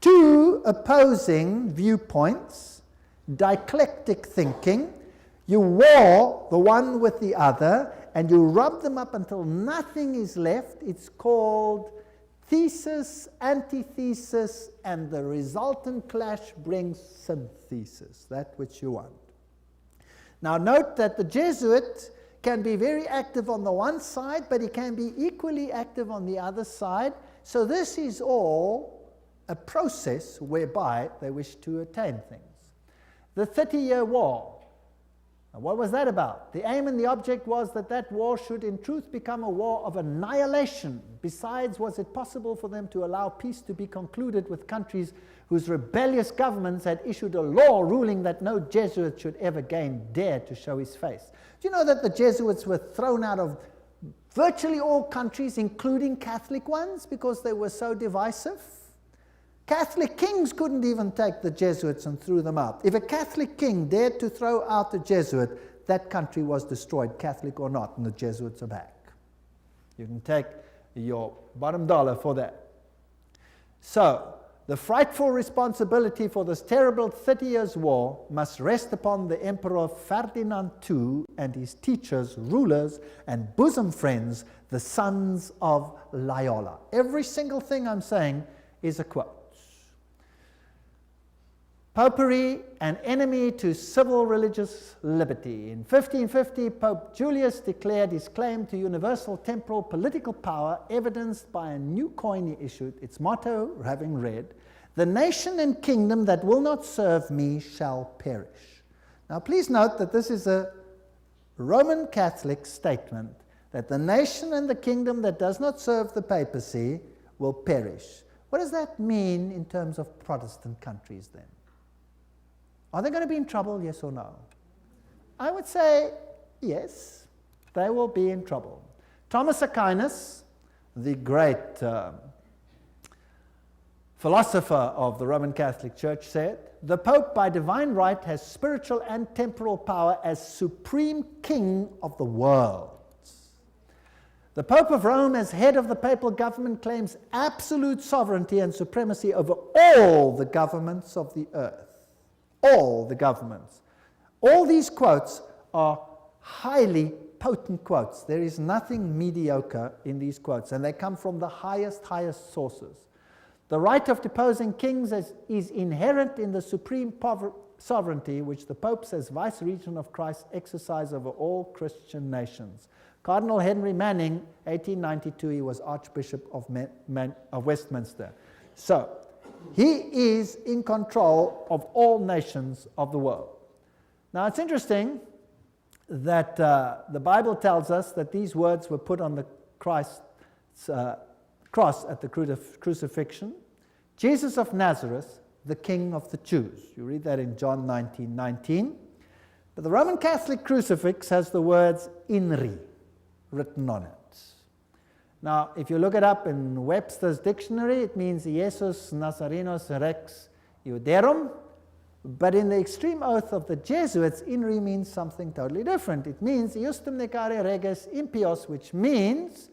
Speaker 3: Two opposing viewpoints, dialectic thinking. You war the one with the other, and you rub them up until nothing is left. It's called thesis, antithesis, and the resultant clash brings synthesis, that which you want. Now note that the Jesuit can be very active on the one side, but he can be equally active on the other side. So this is all a process whereby they wish to attain things. The 30-year War. Now, what was that about? The aim and the object was that that war should in truth become a war of annihilation. Besides, was it possible for them to allow peace to be concluded with countries whose rebellious governments had issued a law ruling that no Jesuit should ever again dare to show his face? Do you know that the Jesuits were thrown out of virtually all countries, including Catholic ones, because they were so divisive? Catholic kings couldn't even take the Jesuits and threw them out. If a Catholic king dared to throw out a Jesuit, that country was destroyed, Catholic or not, and the Jesuits are back. You can take your bottom dollar for that. So, the frightful responsibility for this terrible 30 Years' War must rest upon the Emperor Ferdinand II and his teachers, rulers, and bosom friends, the sons of Loyola. Every single thing I'm saying is a quote. Popery, an enemy to civil religious liberty. In 1550, Pope Julius declared his claim to universal temporal political power, evidenced by a new coin he issued, its motto having read, "The nation and kingdom that will not serve me shall perish." Now please note that this is a Roman Catholic statement, that the nation and the kingdom that does not serve the papacy will perish. What does that mean in terms of Protestant countries then? Are they going to be in trouble, yes or no? I would say yes, they will be in trouble. Thomas Aquinas, the great philosopher of the Roman Catholic Church, said, "The Pope by divine right has spiritual and temporal power as supreme king of the world. The Pope of Rome, as head of the papal government, claims absolute sovereignty and supremacy over all the governments of the earth." All the governments. All these quotes are highly potent quotes. There is nothing mediocre in these quotes, and they come from the highest sources. The right of deposing kings is inherent in the supreme sovereignty which the popes as vice-regent of Christ exercise over all Christian nations. Cardinal Henry Manning, 1892, he was Archbishop of Westminster. So, he is in control of all nations of the world. Now it's interesting that the Bible tells us that these words were put on the Christ's cross at the crucifixion. Jesus of Nazareth, the King of the Jews. You read that in John 19:19. But the Roman Catholic crucifix has the words INRI written on it. Now, if you look it up in Webster's dictionary, it means Jesus Nazarenos Rex Iuderum. But in the extreme oath of the Jesuits, INRI means something totally different. It means Iustum necare reges impios, which means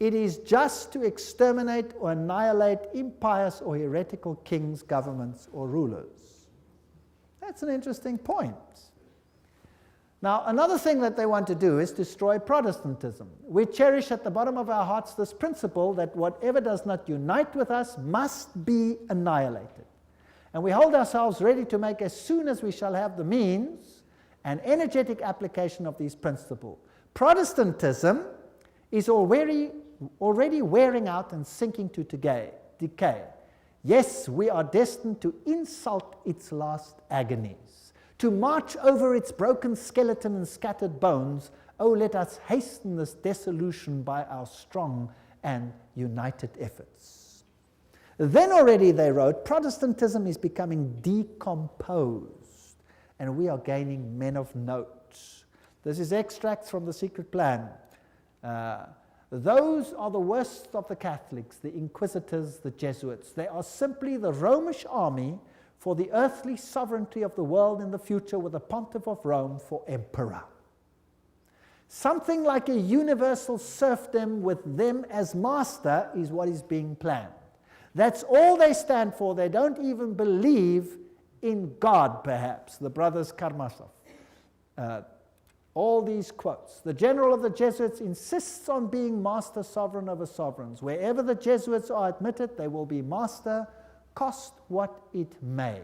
Speaker 3: it is just to exterminate or annihilate impious or heretical kings, governments, or rulers. That's an interesting point. Now, another thing that they want to do is destroy Protestantism. We cherish at the bottom of our hearts this principle that whatever does not unite with us must be annihilated. And we hold ourselves ready to make, as soon as we shall have the means, an energetic application of these principles. Protestantism is already wearing out and sinking to decay. Yes, we are destined to insult its last agonies, to march over its broken skeleton and scattered bones. Oh, let us hasten this dissolution by our strong and united efforts. Then already, they wrote, Protestantism is becoming decomposed, and we are gaining men of note. This is extracts from The Secret Plan. Those are the worst of the Catholics, the Inquisitors, the Jesuits. They are simply the Romish army for the earthly sovereignty of the world in the future, with the Pontiff of Rome for emperor. Something like a universal serfdom with them as master is what is being planned. That's all they stand for. They don't even believe in God, perhaps, the brothers Karamazov. All these quotes. The general of the Jesuits insists on being master sovereign over sovereigns. Wherever the Jesuits are admitted, they will be master, cost what it may.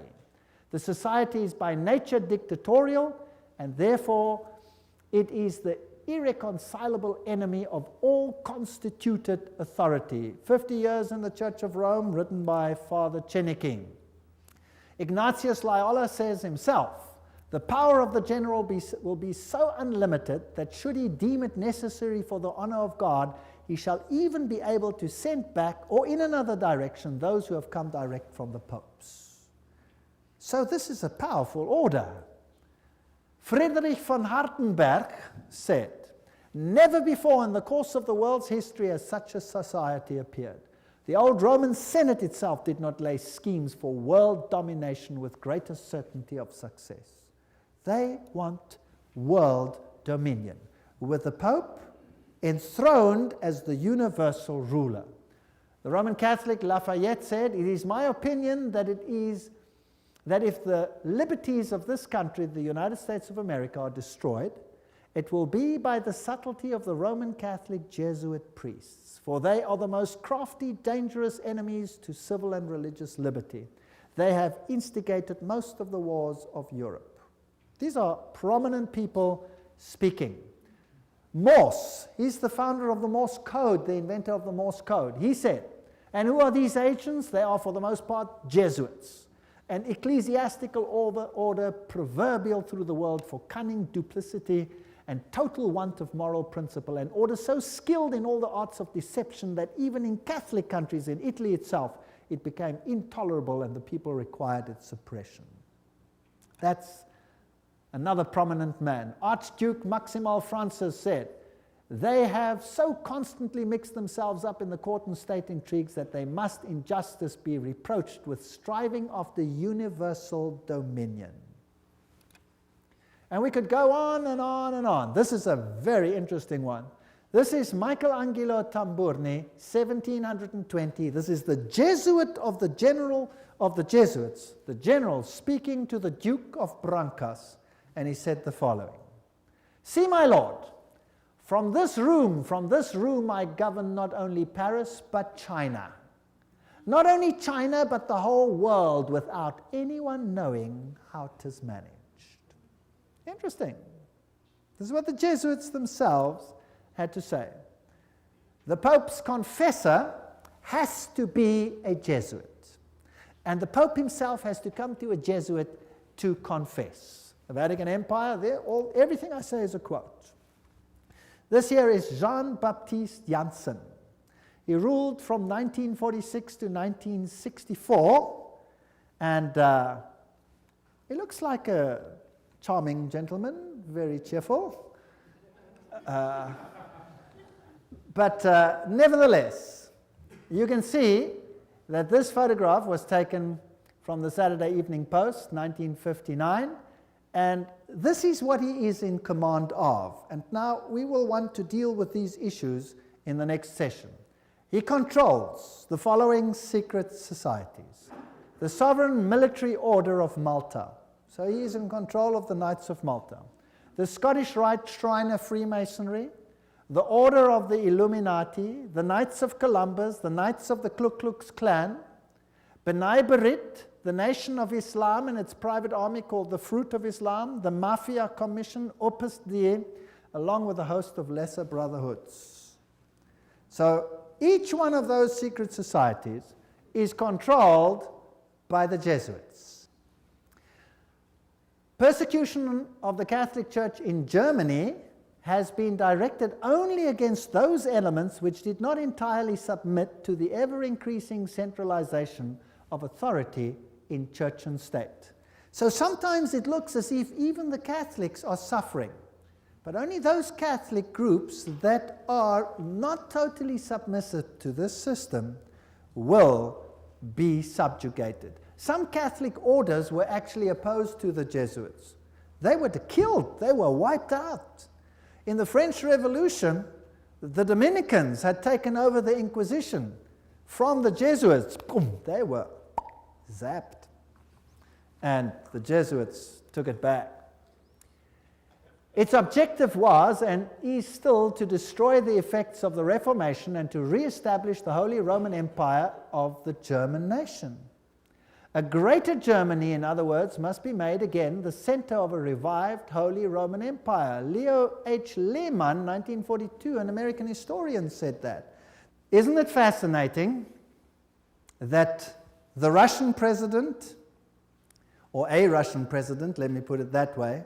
Speaker 3: The society is by nature dictatorial, and therefore it is the irreconcilable enemy of all constituted authority. 50 Years in the Church of Rome, written by Father Cheniking. Ignatius Loyola says himself, the power of the general will be so unlimited that should he deem it necessary for the honor of God, he shall even be able to send back, or in another direction, those who have come direct from the popes. So this is a powerful order. Friedrich von Hartenberg said, never before in the course of the world's history has such a society appeared. The old Roman Senate itself did not lay schemes for world domination with greater certainty of success. They want world dominion, with the Pope enthroned as the universal ruler. The Roman Catholic Lafayette said, it is my opinion that if the liberties of this country, the United States of America, are destroyed, it will be by the subtlety of the Roman Catholic Jesuit priests, for they are the most crafty, dangerous enemies to civil and religious liberty. They have instigated most of the wars of Europe. These are prominent people speaking. Morse, he's the founder of the Morse code, the inventor of the Morse code. He said, and who are these agents? They are for the most part Jesuits, an ecclesiastical order proverbial through the world for cunning, duplicity, and total want of moral principle, an order so skilled in all the arts of deception that even in Catholic countries, in Italy itself, it became intolerable and the people required its suppression. That's another prominent man. Archduke Maximal Francis said, they have so constantly mixed themselves up in the court and state intrigues that they must in justice be reproached with striving after universal dominion. And we could go on and on and on. This is a very interesting one. This is Michelangelo Tamburni, 1720. This is the Jesuit of the general of the Jesuits, the general speaking to the Duke of Brancas, and he said the following: "See, my lord, from this room I govern not only Paris but China. Not only China but the whole world without anyone knowing how 'tis managed." Interesting. This is what the Jesuits themselves had to say. The Pope's confessor has to be a Jesuit. And the Pope himself has to come to a Jesuit to confess. The Vatican Empire, everything I say is a quote. This here is Jean-Baptiste Janssen. He ruled from 1946 to 1964, and he looks like a charming gentleman, very cheerful. But nevertheless, you can see that this photograph was taken from the Saturday Evening Post, 1959, and this is what he is in command of. And now we will want to deal with these issues in the next session. He controls the following secret societies: the Sovereign Military Order of Malta. So he is in control of the Knights of Malta. The Scottish Rite Shrine of Freemasonry, the Order of the Illuminati, the Knights of Columbus, the Knights of the Ku Klux Klan, B'nai B'rith, the Nation of Islam and its private army called the Fruit of Islam, the Mafia Commission, Opus Dei, along with a host of lesser brotherhoods. So each one of those secret societies is controlled by the Jesuits. Persecution of the Catholic Church in Germany has been directed only against those elements which did not entirely submit to the ever-increasing centralization of authority in church and state. So sometimes it looks as if even the Catholics are suffering, but only those Catholic groups that are not totally submissive to this system will be subjugated. Some Catholic orders were actually opposed to the Jesuits. They were killed, they were wiped out. In the French Revolution, the Dominicans had taken over the Inquisition from the Jesuits. Boom, they were zapped. And the Jesuits took it back. Its objective was, and is still, to destroy the effects of the Reformation and to re-establish the Holy Roman Empire of the German nation. A greater Germany, in other words, must be made again the center of a revived Holy Roman Empire. Leo H. Lehman, 1942, an American historian, said that. Isn't it fascinating that the Russian president, or a Russian president, let me put it that way,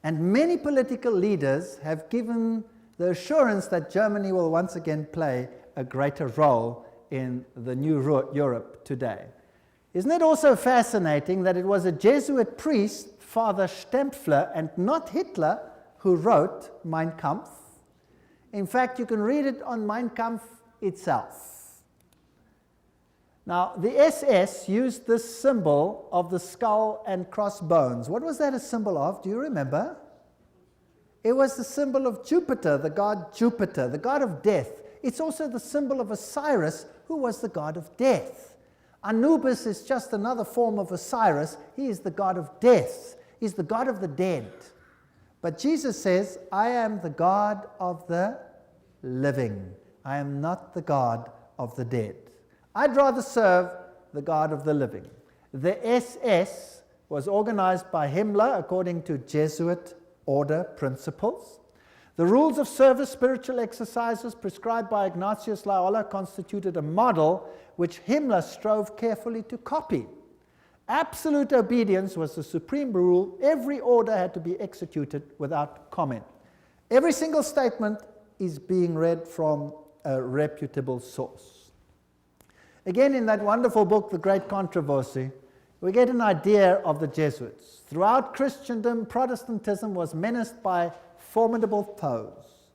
Speaker 3: and many political leaders have given the assurance that Germany will once again play a greater role in the new Europe today. Isn't it also fascinating that it was a Jesuit priest, Father Stempfler, and not Hitler, who wrote Mein Kampf? In fact, you can read it on Mein Kampf itself. Now, the SS used this symbol of the skull and crossbones. What was that a symbol of? Do you remember? It was the symbol of Jupiter, the god Jupiter, the god of death. It's also the symbol of Osiris, who was the god of death. Anubis is just another form of Osiris. He is the god of death. He's the god of the dead. But Jesus says, I am the God of the living. I am not the God of the dead. I'd rather serve the God of the living. The SS was organized by Himmler according to Jesuit order principles. The rules of service, spiritual exercises prescribed by Ignatius Loyola constituted a model which Himmler strove carefully to copy. Absolute obedience was the supreme rule. Every order had to be executed without comment. Every single statement is being read from a reputable source. Again, in that wonderful book, The Great Controversy, we get an idea of the Jesuits. Throughout Christendom, Protestantism was menaced by formidable foes.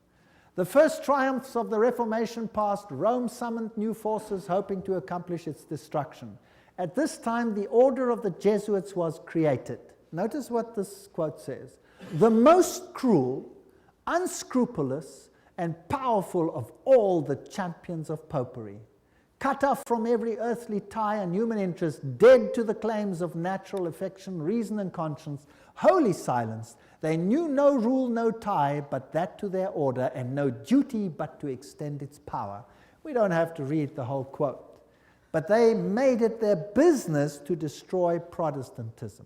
Speaker 3: The first triumphs of the Reformation past, Rome summoned new forces hoping to accomplish its destruction. At this time, the order of the Jesuits was created. Notice what this quote says. The most cruel, unscrupulous, and powerful of all the champions of popery. Cut off from every earthly tie and human interest, dead to the claims of natural affection, reason, and conscience, wholly silenced, they knew no rule, no tie, but that to their order, and no duty but to extend its power. We don't have to read the whole quote. But they made it their business to destroy Protestantism.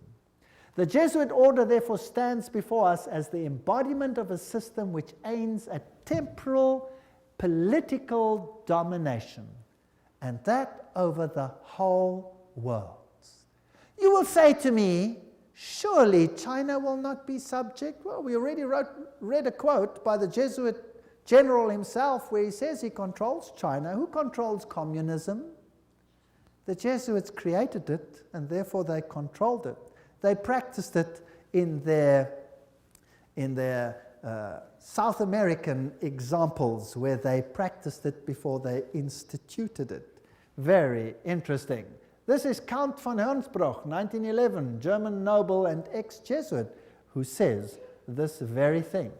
Speaker 3: The Jesuit order therefore stands before us as the embodiment of a system which aims at temporal political domination, and that over the whole world. You will say to me, surely China will not be subject? Well, we already read a quote by the Jesuit general himself where he says he controls China. Who controls communism? The Jesuits created it, and therefore they controlled it. They practiced it in their South American examples where they practiced it before they instituted it. Very interesting. This is Count von Hernsbruch, 1911, German noble and ex-Jesuit, who says this very thing.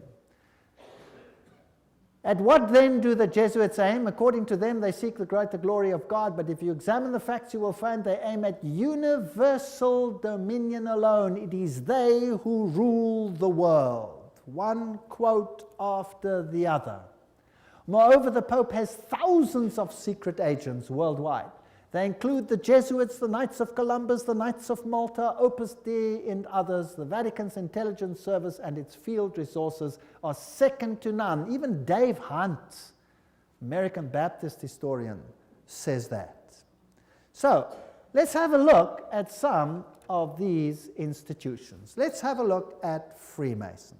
Speaker 3: At what then do the Jesuits aim? According to them, they seek the greater glory of God, but if you examine the facts, you will find they aim at universal dominion alone. It is they who rule the world. One quote after the other. Moreover, the Pope has thousands of secret agents worldwide. They include the Jesuits, the Knights of Columbus, the Knights of Malta, Opus Dei, and others. The Vatican's intelligence service and its field resources are second to none. Even Dave Hunt, American Baptist historian, says that. So, let's have a look at some of these institutions. Let's have a look at Freemasons.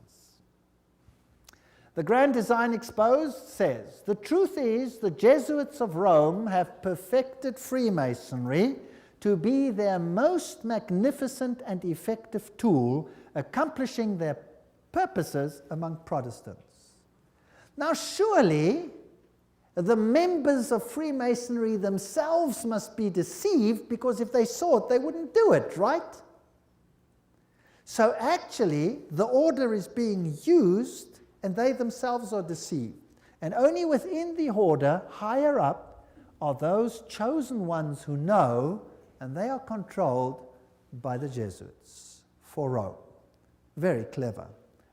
Speaker 3: The Grand Design Exposed says, the truth is the Jesuits of Rome have perfected Freemasonry to be their most magnificent and effective tool, accomplishing their purposes among Protestants. Now surely the members of Freemasonry themselves must be deceived, because if they saw it, they wouldn't do it, right? So actually, the order is being used and they themselves are deceived. And only within the order, higher up, are those chosen ones who know, and they are controlled by the Jesuits for Rome. Very clever.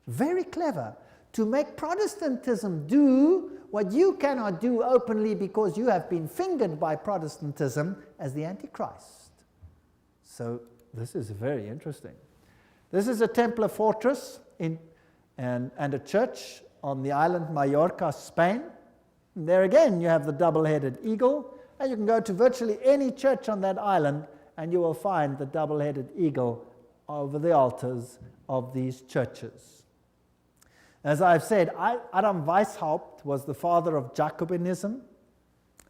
Speaker 3: Very clever. To make Protestantism do what you cannot do openly because you have been fingered by Protestantism as the Antichrist. So this is very interesting. This is a Templar fortress and a church on the island Mallorca, Spain. And there again you have the double-headed eagle, and you can go to virtually any church on that island and you will find the double-headed eagle over the altars of these churches. As I've said, Adam Weishaupt was the father of Jacobinism,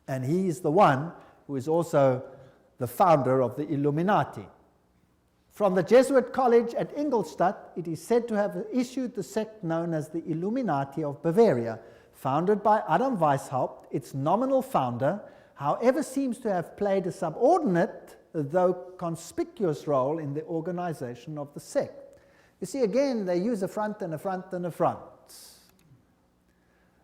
Speaker 3: and he is the one who is also the founder of the Illuminati. From the Jesuit college at Ingolstadt, it is said to have issued the sect known as the Illuminati of Bavaria, founded by Adam Weishaupt. Its nominal founder, however, seems to have played a subordinate, though conspicuous role in the organization of the sect. You see, again, they use a front and a front and a front.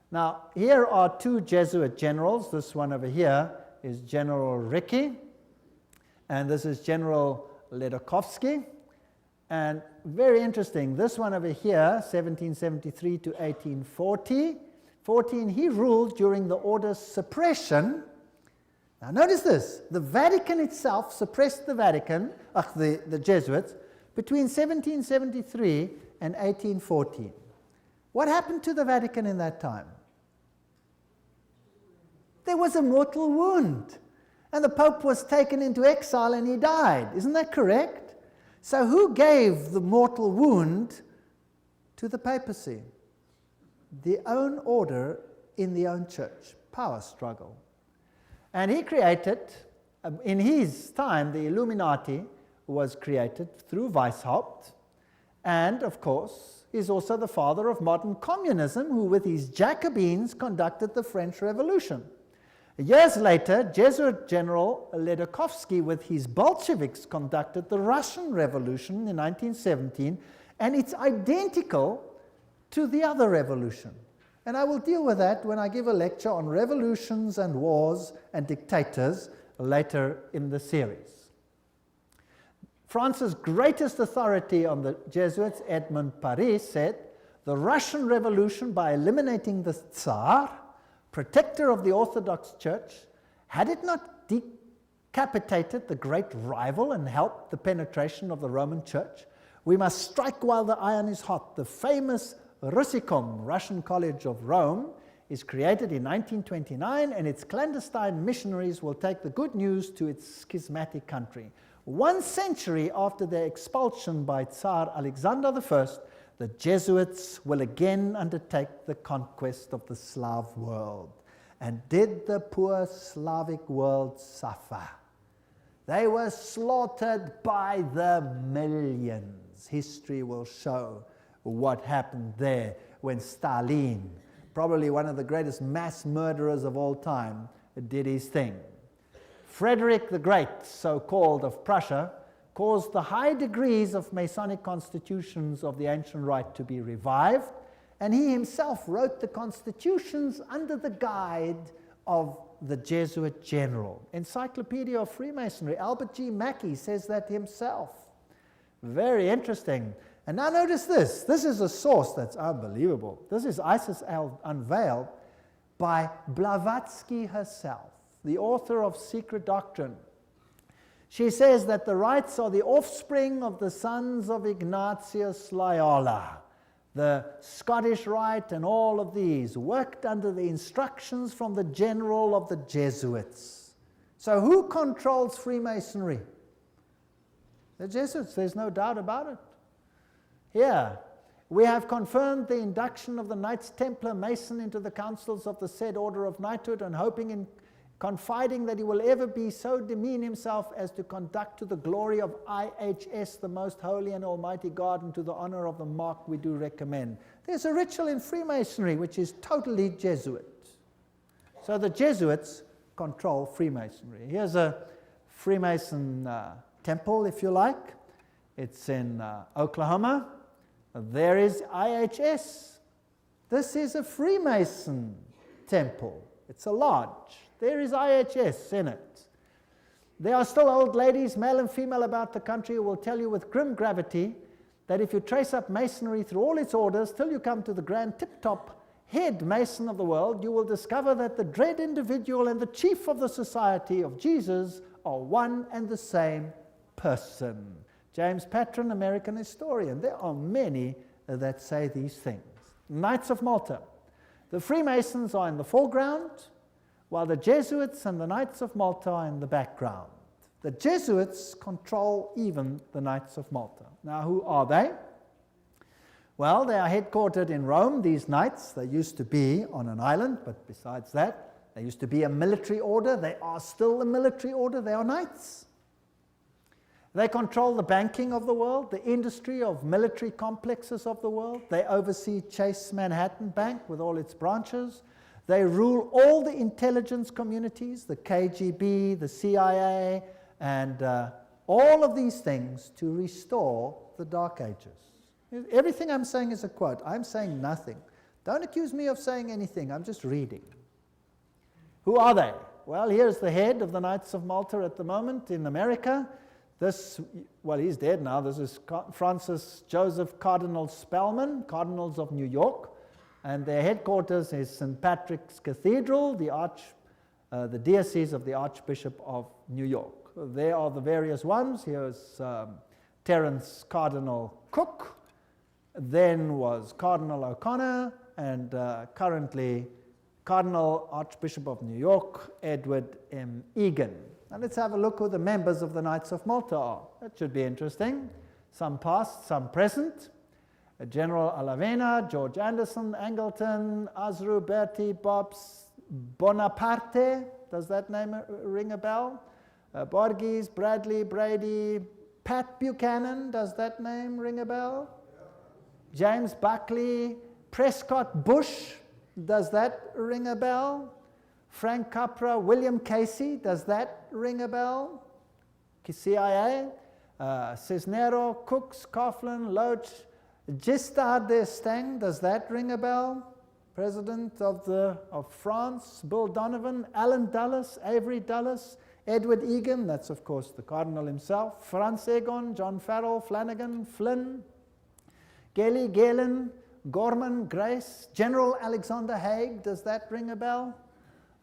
Speaker 3: Now, here are two Jesuit generals. This one over here is General Ricci, and this is General Ledochowski. And very interesting, this one over here, 1773 to 1840, he ruled during the order's suppression Now notice this, the Vatican itself suppressed the Jesuits, between 1773 and 1814. What happened to the Vatican in that time? There was a mortal wound, and the Pope was taken into exile and he died. Isn't that correct? So who gave the mortal wound to the papacy? The own order in the own church. Power struggle. And he created, in his time, the Illuminati was created through Weishaupt, and of course is also the father of modern communism, who with his Jacobins conducted the French Revolution. Years later, Jesuit General Ledochowski with his Bolsheviks conducted the Russian Revolution in 1917, and it's identical to the other revolution. And I will deal with that when I give a lecture on revolutions and wars and dictators later in the series. France's greatest authority on the Jesuits, Edmond Paris, said, "The Russian Revolution, by eliminating the Tsar, protector of the Orthodox Church, had it not decapitated the great rival and helped the penetration of the Roman Church? We must strike while the iron is hot." The famous Russicum, Russian College of Rome, is created in 1929, and its clandestine missionaries will take the good news to its schismatic country. 1 century after their expulsion by Tsar Alexander I, the Jesuits will again undertake the conquest of the Slav world. And did the poor Slavic world suffer? They were slaughtered by the millions. History will show what happened there when Stalin, probably one of the greatest mass murderers of all time, did his thing. Frederick the Great, so-called, of Prussia, caused the high degrees of Masonic constitutions of the ancient rite to be revived, and he himself wrote the constitutions under the guide of the Jesuit general. Encyclopedia of Freemasonry, Albert G. Mackey says that himself. Very interesting. And now notice this. This is a source that's unbelievable. This is Isis Unveiled by Blavatsky herself, the author of Secret Doctrine. She says that the rites are the offspring of the sons of Ignatius Loyola. The Scottish Rite and all of these worked under the instructions from the general of the Jesuits. So who controls Freemasonry? The Jesuits, there's no doubt about it. Here, we have confirmed the induction of the Knights Templar Mason into the councils of the said order of knighthood, and hoping in confiding that he will ever be so demean himself as to conduct to the glory of IHS, the most holy and almighty God, and to the honor of the mark we do recommend. There's a ritual in Freemasonry which is totally Jesuit. So the Jesuits control Freemasonry. Here's a Freemason temple, if you like. It's in Oklahoma. There is IHS. This is a Freemason temple. It's a lodge. There is IHS in it. There are still old ladies, male and female, about the country who will tell you with grim gravity that if you trace up Masonry through all its orders till you come to the grand tip-top head Mason of the world, you will discover that the dread individual and the chief of the Society of Jesus are one and the same person. James Patron, American historian. There are many that say these things. Knights of Malta. The Freemasons are in the foreground, while the Jesuits and the Knights of Malta are in the background. The Jesuits control even the Knights of Malta. Now, who are they? Well, they are headquartered in Rome, these knights. They used to be on an island, but besides that, they used to be a military order. They are still a military order. They are knights. They control the banking of the world, the industry of military complexes of the world. They oversee Chase Manhattan Bank with all its branches. They rule all the intelligence communities, the KGB, the CIA, and all of these things to restore the Dark Ages. Everything I'm saying is a quote. I'm saying nothing. Don't accuse me of saying anything. I'm just reading. Who are they? Well, here's the head of the Knights of Malta at the moment in America. He's dead now. This is Francis Joseph Cardinal Spellman, Cardinals of New York. And their headquarters is St. Patrick's Cathedral, the the diocese of the Archbishop of New York. There are the various ones. Here's Terence Cardinal Cook, then was Cardinal O'Connor, and currently Cardinal Archbishop of New York, Edward M. Egan. Now let's have a look who the members of the Knights of Malta are. That should be interesting. Some past, some present. General Alavena, George Anderson, Angleton, Azru, Bertie, Bobs, Bonaparte. Does that name ring a bell? Borges, Bradley, Brady, Pat Buchanan. Does that name ring a bell? James Buckley, Prescott Bush. Does that ring a bell? Frank Capra, William Casey. Does that ring a bell? CIA. Cisnero, Cooks, Coughlin, Loach, Giscard d'Estaing. Does that ring a bell? President of France, Bill Donovan, Alan Dulles, Avery Dulles, Edward Egan, that's of course the Cardinal himself, Franz Egon, John Farrell, Flanagan, Flynn, Gelly, Galen, Gorman, Grace, General Alexander Haig, does that ring a bell?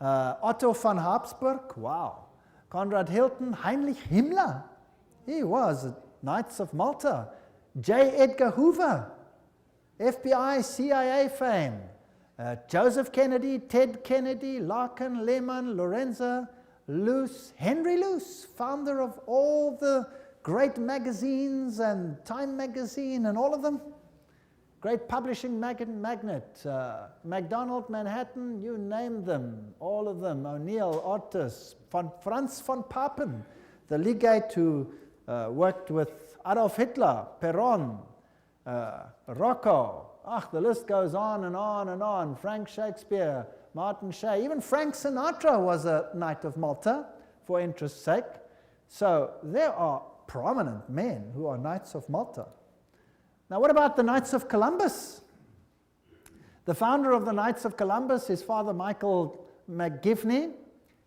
Speaker 3: Otto von Habsburg, wow. Conrad Hilton, Heinrich Himmler, he was at Knights of Malta. J. Edgar Hoover, FBI, CIA fame. Joseph Kennedy, Ted Kennedy, Larkin, Lehman, Lorenza, Luce, Henry Luce, founder of all the great magazines and Time magazine and all of them. Great publishing magnate, MacDonald, Manhattan, you name them, all of them. O'Neill, Otis, Franz von Papen, the legate who worked with Adolf Hitler, Perón, Rocco. The list goes on and on and on. Frank Shakespeare, Martin Shea, even Frank Sinatra was a Knight of Malta for interest's sake. So there are prominent men who are Knights of Malta. Now what about the Knights of Columbus? The founder of the Knights of Columbus is Father Michael McGivney.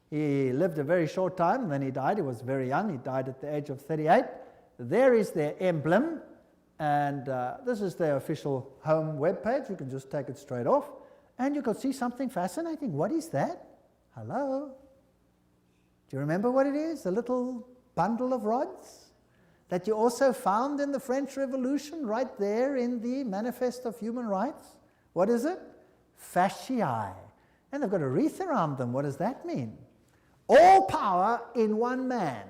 Speaker 3: He lived a very short time, then he died. He was very young. He died at the age of 38. There is their emblem, and this is their official home webpage. You can just take it straight off, and you can see something fascinating. What is that? Hello? Do you remember what it is? A little bundle of rods that you also found in the French Revolution right there in the Manifest of Human Rights. What is it? Fasciae. And they've got a wreath around them. What does that mean? All power in one man.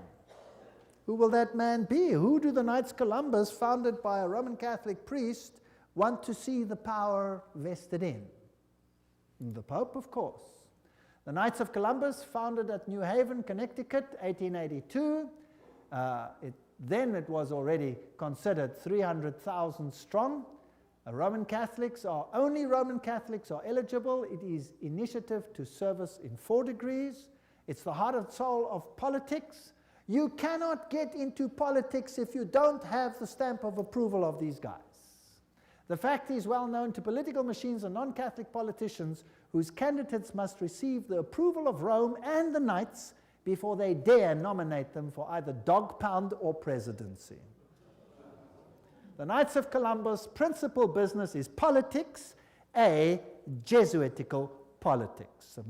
Speaker 3: Who will that man be? Who do the Knights Columbus, founded by a Roman Catholic priest, want to see the power vested in? The Pope, of course. The Knights of Columbus, founded at New Haven, Connecticut, 1882. Then it was already considered 300,000 strong. Only Roman Catholics are eligible. It is initiative to service in 4 degrees. It's the heart and soul of politics. You cannot get into politics if you don't have the stamp of approval of these guys. The fact is well known to political machines and non-Catholic politicians whose candidates must receive the approval of Rome and the Knights before they dare nominate them for either dog pound or presidency. The Knights of Columbus' principal business is politics, a Jesuitical politics. A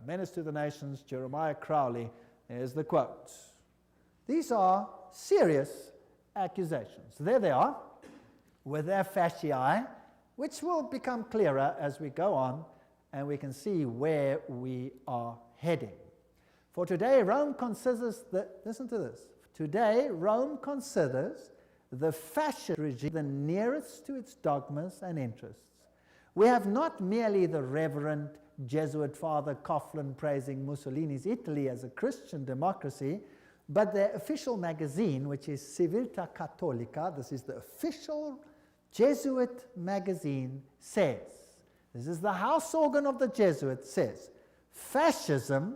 Speaker 3: menace to the nations, Jeremiah Crowley, is the quote. These are serious accusations. There they are, with their fasciae, which will become clearer as we go on, and we can see where we are heading. For today, Rome considers listen to this. Today, Rome considers the fascist regime the nearest to its dogmas and interests. We have not merely the Reverend Jesuit Father Coughlin praising Mussolini's Italy as a Christian democracy, but their official magazine, which is Civiltà Cattolica, this is the official Jesuit magazine, says, this is the house organ of the Jesuits, says, fascism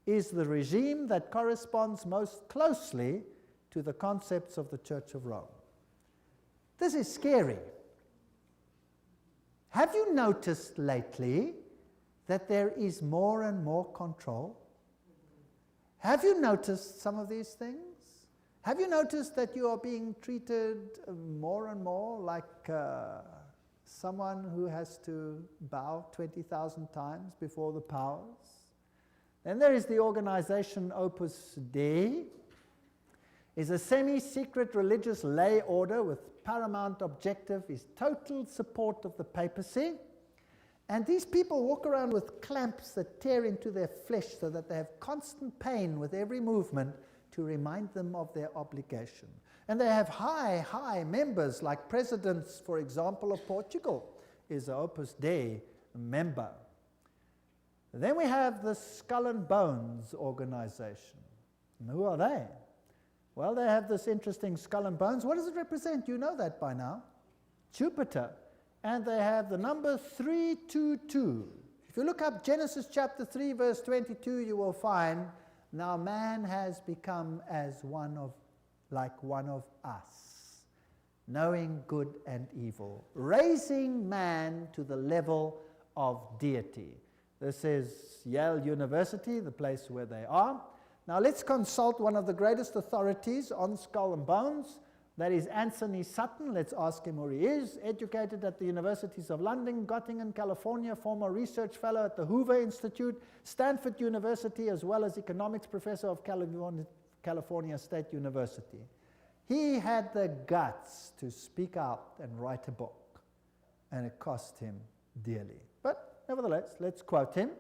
Speaker 3: is the regime that corresponds most closely to the concepts of the Church of Rome. This is scary. Have you noticed lately that there is more and more control? Have you noticed some of these things? Have you noticed that you are being treated more and more like someone who has to bow 20,000 times before the powers? And there is the organization Opus Dei. Is a semi-secret religious lay order with paramount objective is total support of the papacy. And these people walk around with clamps that tear into their flesh so that they have constant pain with every movement to remind them of their obligation. And they have high members, like presidents, for example, of Portugal is an Opus Dei member. Then we have the Skull and Bones organization. And who are they? Well, they have this interesting skull and bones. What does it represent? You know that by now. Jupiter. And they have the number 322. If you look up Genesis chapter 3, verse 22, you will find, now man has become as like one of us, knowing good and evil, raising man to the level of deity. This is Yale University, the place where they are. Now let's consult one of the greatest authorities on skull and bones. That is Anthony Sutton. Let's ask him who he is. Educated at the Universities of London, Göttingen, California, former research fellow at the Hoover Institute, Stanford University, as well as economics professor of California State University. He had the guts to speak out and write a book, and it cost him dearly. But nevertheless, let's quote him.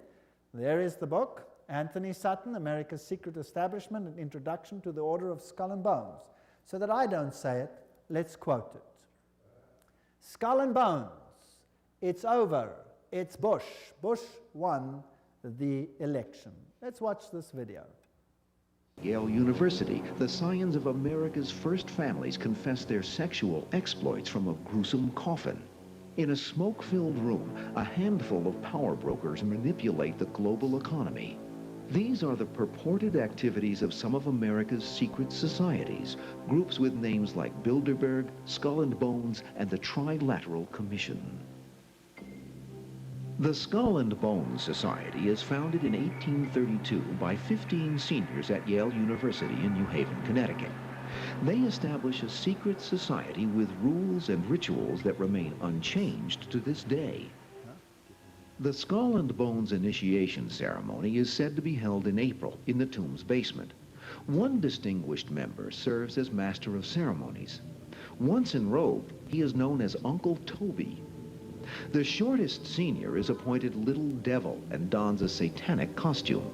Speaker 3: There is the book. Anthony Sutton, America's Secret Establishment, an Introduction to the Order of Skull and Bones. So that I don't say it, let's quote it. Skull and Bones, it's over, it's Bush. Bush won the election. Let's watch this video.
Speaker 4: Yale University, the scions of America's first families confess their sexual exploits from a gruesome coffin. In a smoke-filled room, a handful of power brokers manipulate the global economy. These are the purported activities of some of America's secret societies, groups with names like Bilderberg, Skull and Bones, and the Trilateral Commission. The Skull and Bones Society is founded in 1832 by 15 seniors at Yale University in New Haven, Connecticut. They establish a secret society with rules and rituals that remain unchanged to this day. The Skull and Bones initiation ceremony is said to be held in April in the tomb's basement. One distinguished member serves as master of ceremonies. Once enrobed, he is known as Uncle Toby. The shortest senior is appointed Little Devil and dons a satanic costume.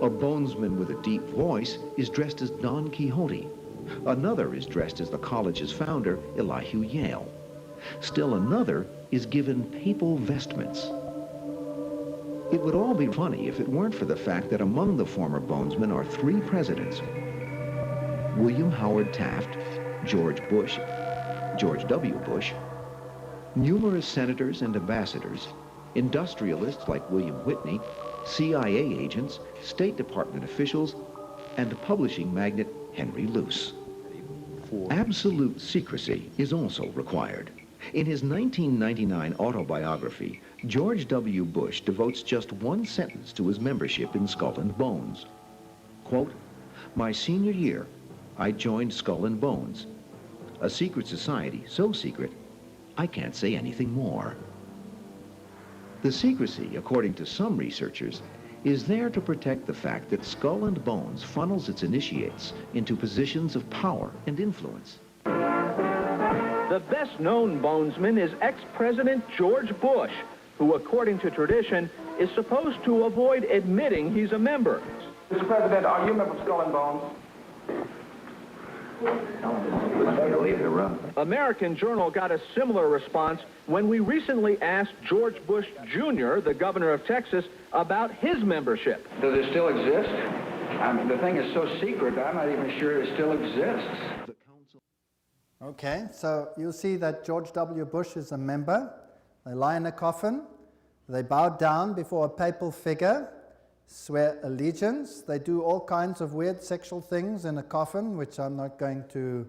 Speaker 4: A bonesman with a deep voice is dressed as Don Quixote. Another is dressed as the college's founder, Elihu Yale. Still another is given papal vestments. It would all be funny if it weren't for the fact that among the former bonesmen are 3 presidents: William Howard Taft, George Bush, George W. Bush, numerous senators and ambassadors, industrialists like William Whitney, CIA agents, State Department officials, and publishing magnate Henry Luce. Absolute secrecy is also required. In his 1999 autobiography, George W. Bush devotes just one sentence to his membership in Skull and Bones. Quote, "My senior year, I joined Skull and Bones, a secret society so secret, I can't say anything more." The secrecy, according to some researchers, is there to protect the fact that Skull and Bones funnels its initiates into positions of power and influence.
Speaker 5: The best-known bonesman is ex-President George Bush, who, according to tradition, is supposed to avoid admitting he's a member.
Speaker 6: Mr. President, are you a member of Skull and Bones?
Speaker 4: Leave the room.
Speaker 5: American Journal got a similar response when we recently asked George Bush Jr., the governor of Texas, about his membership.
Speaker 6: Does it still exist? I mean, the thing is so secret, I'm not even sure it still exists.
Speaker 3: Okay, so you'll see that George W. Bush is a member. They lie in a coffin. They bow down before a papal figure, swear allegiance. They do all kinds of weird sexual things in a coffin, which I'm not going to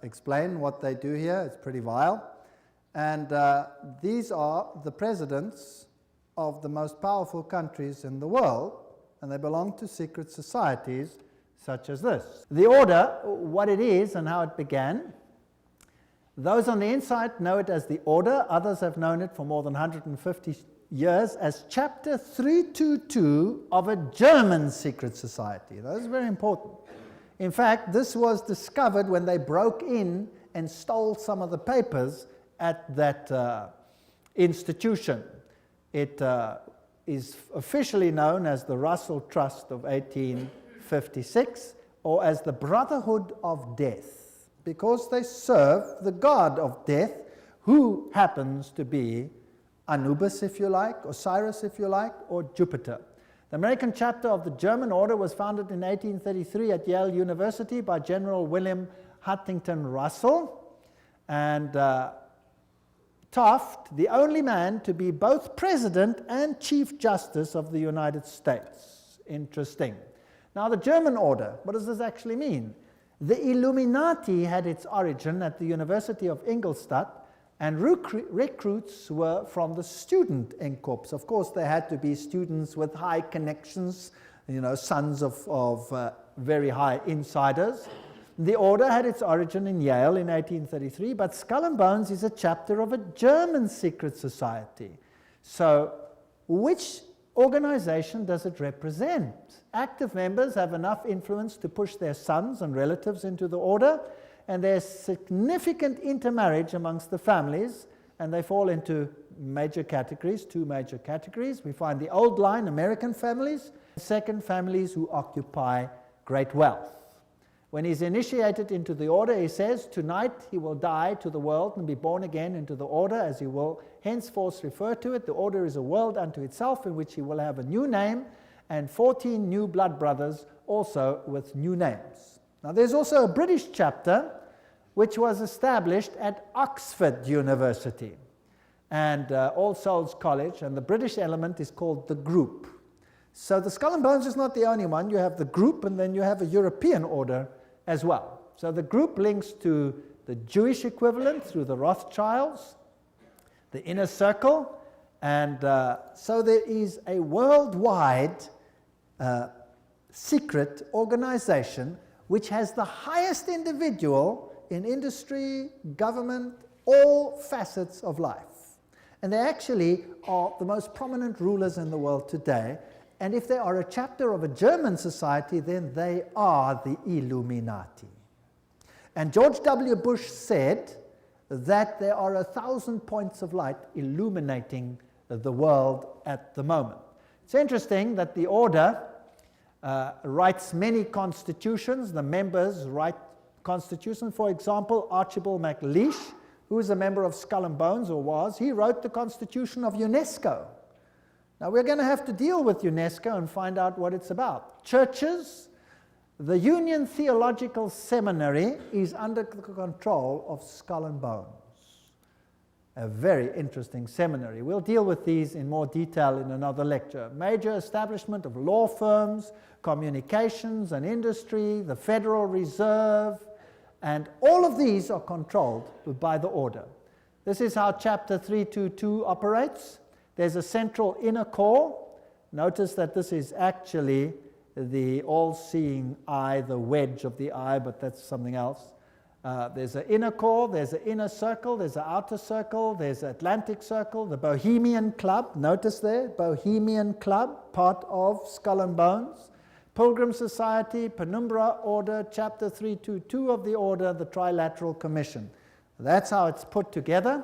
Speaker 3: explain what they do here. It's pretty vile. And these are the presidents of the most powerful countries in the world, and they belong to secret societies such as this. The order, what it is and how it began. Those on the inside know it as the order. Others have known it for more than 150 years as Chapter 322 of a German secret society. That is very important. In fact, this was discovered when they broke in and stole some of the papers at that institution. It is officially known as the Russell Trust of 1856, or as the Brotherhood of Death, because they serve the god of death, who happens to be Anubis, if you like, Osiris, if you like, or Jupiter. The American chapter of the German order was founded in 1833 at Yale University by General William Huntington Russell, and Taft, the only man to be both President and Chief Justice of the United States. Interesting. Now, the German order, what does this actually mean? The Illuminati had its origin at the University of Ingolstadt, and recruits were from the student Inkorps. Of course, they had to be students with high connections, you know, sons of very high insiders. The order had its origin in Yale in 1833, but Skull and Bones is a chapter of a German secret society. So, which organization does it represent? Active members have enough influence to push their sons and relatives into the order, and there's significant intermarriage amongst the families, and they fall into major categories, two major categories. We find the old line American families, second, families who occupy great wealth. When he's initiated into the order, he says, tonight he will die to the world and be born again into the order, as he will henceforth refer to it. The order is a world unto itself, in which he will have a new name, and 14 new blood brothers also with new names. Now, there's also a British chapter which was established at Oxford University and All Souls College, and the British element is called the Group. So the Skull and Bones is not the only one. You have the Group, and then you have a European order as well. So the Group links to the Jewish equivalent through the Rothschilds, the Inner Circle, and so there is a worldwide secret organization which has the highest individual in industry, government, all facets of life. And they actually are the most prominent rulers in the world today. And if they are a chapter of a German society, then they are the Illuminati. And George W. Bush said that there are 1,000 points of light illuminating the world at the moment. It's interesting that the order writes many constitutions. The members write constitutions. For example, Archibald MacLeish, who is a member of Skull and Bones, or was, he wrote the constitution of UNESCO. Now, we're going to have to deal with UNESCO and find out what it's about. Churches, the Union Theological Seminary is under the control of Skull and Bones. A very interesting seminary. We'll deal with these in more detail in another lecture. Major establishment of law firms, communications and industry, the Federal Reserve, and all of these are controlled by the order. This is how Chapter 322 operates. There's a central inner core. Notice that this is actually the all-seeing eye, the wedge of the eye, but that's something else. There's an inner core, there's an inner circle, there's an outer circle, there's an Atlantic Circle, the Bohemian Club, notice there, Bohemian Club, part of Skull and Bones, Pilgrim Society, Penumbra Order, Chapter 322 of the Order, the Trilateral Commission. That's how it's put together.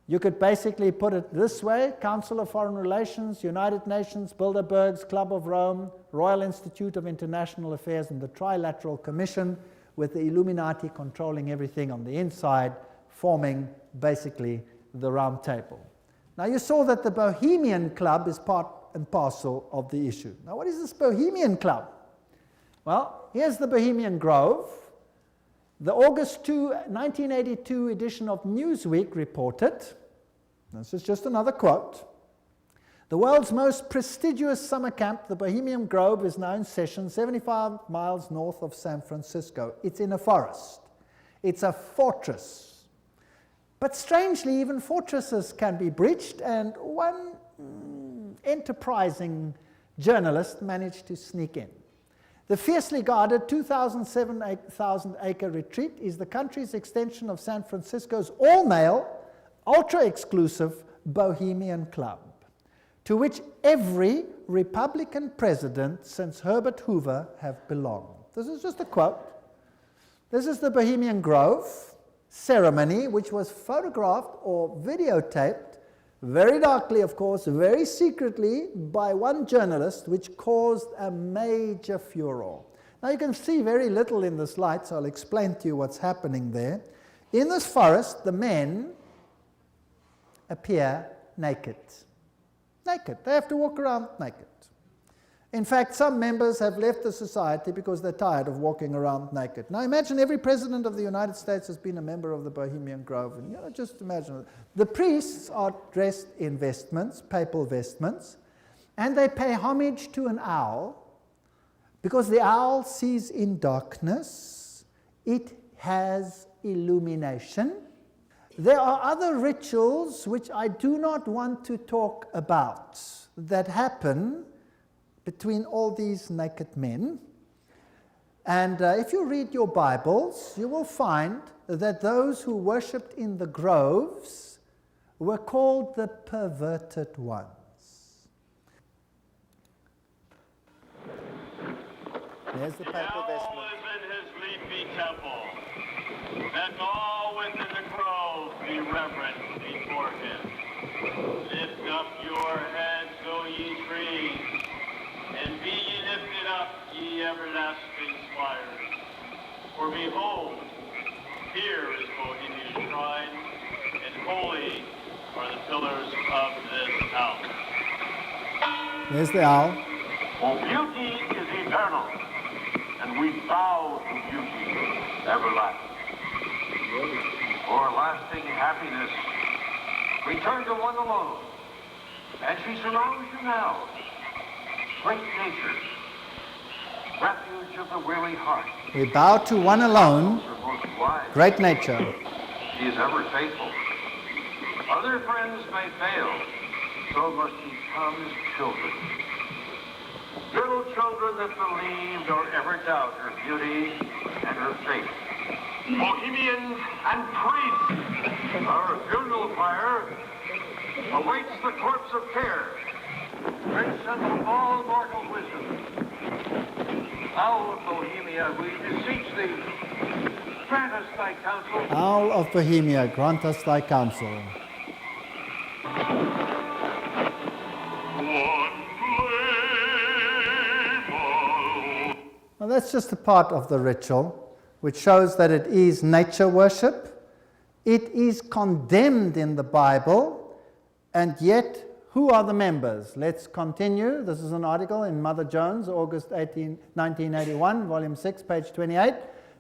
Speaker 3: You could basically put it this way: Council of Foreign Relations, United Nations, Bilderbergs, Club of Rome, Royal Institute of International Affairs, and the Trilateral Commission, with the Illuminati controlling everything on the inside, forming basically the round table. Now, you saw that the Bohemian Club is part and parcel of the issue. Now, what is this Bohemian Club? Well, here's the Bohemian Grove. The August 2, 1982 edition of Newsweek reported, this is just another quote, the world's most prestigious summer camp, the Bohemian Grove, is now in session 75 miles north of San Francisco. It's in a forest. It's a fortress. But strangely, even fortresses can be breached, and one enterprising journalist managed to sneak in. The fiercely guarded 2,000-acre retreat is the country's extension of San Francisco's all-male, ultra-exclusive Bohemian Club. to which every Republican president since Herbert Hoover have belonged. This is just a quote. This is the Bohemian Grove ceremony, which was photographed or videotaped, very darkly, of course, very secretly, by one journalist, which caused a major furor. Now you can see very little in this light, so I'll explain to you what's happening there. In this forest, the men appear naked. Naked. They have to walk around naked. In fact, some members have left the society because they're tired of walking around naked. Now imagine every president of the United States has been a member of the Bohemian Grove. And just imagine it. The priests are dressed in vestments, papal vestments, and they pay homage to an owl because the owl sees in darkness. It has illumination. There are other rituals which I do not want to talk about that happen between all these naked men. And if you read your Bibles, you will find that those who worshipped in the groves were called the perverted ones. There's the papal vestment.
Speaker 7: Is in his leafy temple. Let all within the grove be reverent before him. Lift up your heads, O ye trees, and be ye lifted up, ye everlasting spires. For behold, here is Bohemia's shrine, and holy are the pillars of this house.
Speaker 3: There's the owl.
Speaker 7: For beauty is eternal, and we bow to beauty everlasting. For lasting happiness, return to one alone, and she surrounds you now. Great nature, refuge of the weary heart.
Speaker 3: We bow to one alone, great nature.
Speaker 7: She is ever faithful. Other friends may fail, so must ye come as children. Little children that believe nor ever doubt her beauty and her faith. Bohemians and priests, our funeral pyre awaits the corpse of care. Great son of all mortal wisdom, Owl of Bohemia, we beseech thee, grant us thy counsel.
Speaker 3: Owl of Bohemia, grant us thy counsel. Well, that's just a part of the ritual, which shows that it is nature worship. It is condemned in the Bible, and yet who are the members? Let's continue. This is an article in Mother Jones, August 1981, volume 6, page 28,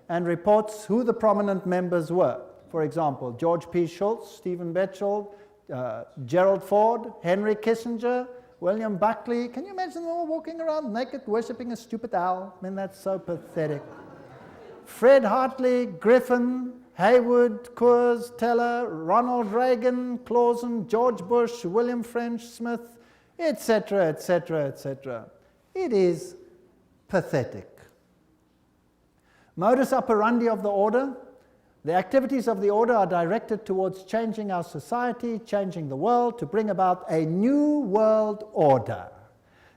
Speaker 3: and reports who the prominent members were. For example, George P. Schultz, Stephen Batchelor, Gerald Ford, Henry Kissinger, William Buckley. Can you imagine them all walking around naked, worshipping a stupid owl? I mean, that's so pathetic. Fred Hartley, Griffin, Haywood, Coors, Teller, Ronald Reagan, Clausen, George Bush, William French Smith, etc., etc., etc. It is pathetic. Modus operandi of the order. The activities of the order are directed towards changing our society, changing the world, to bring about a new world order.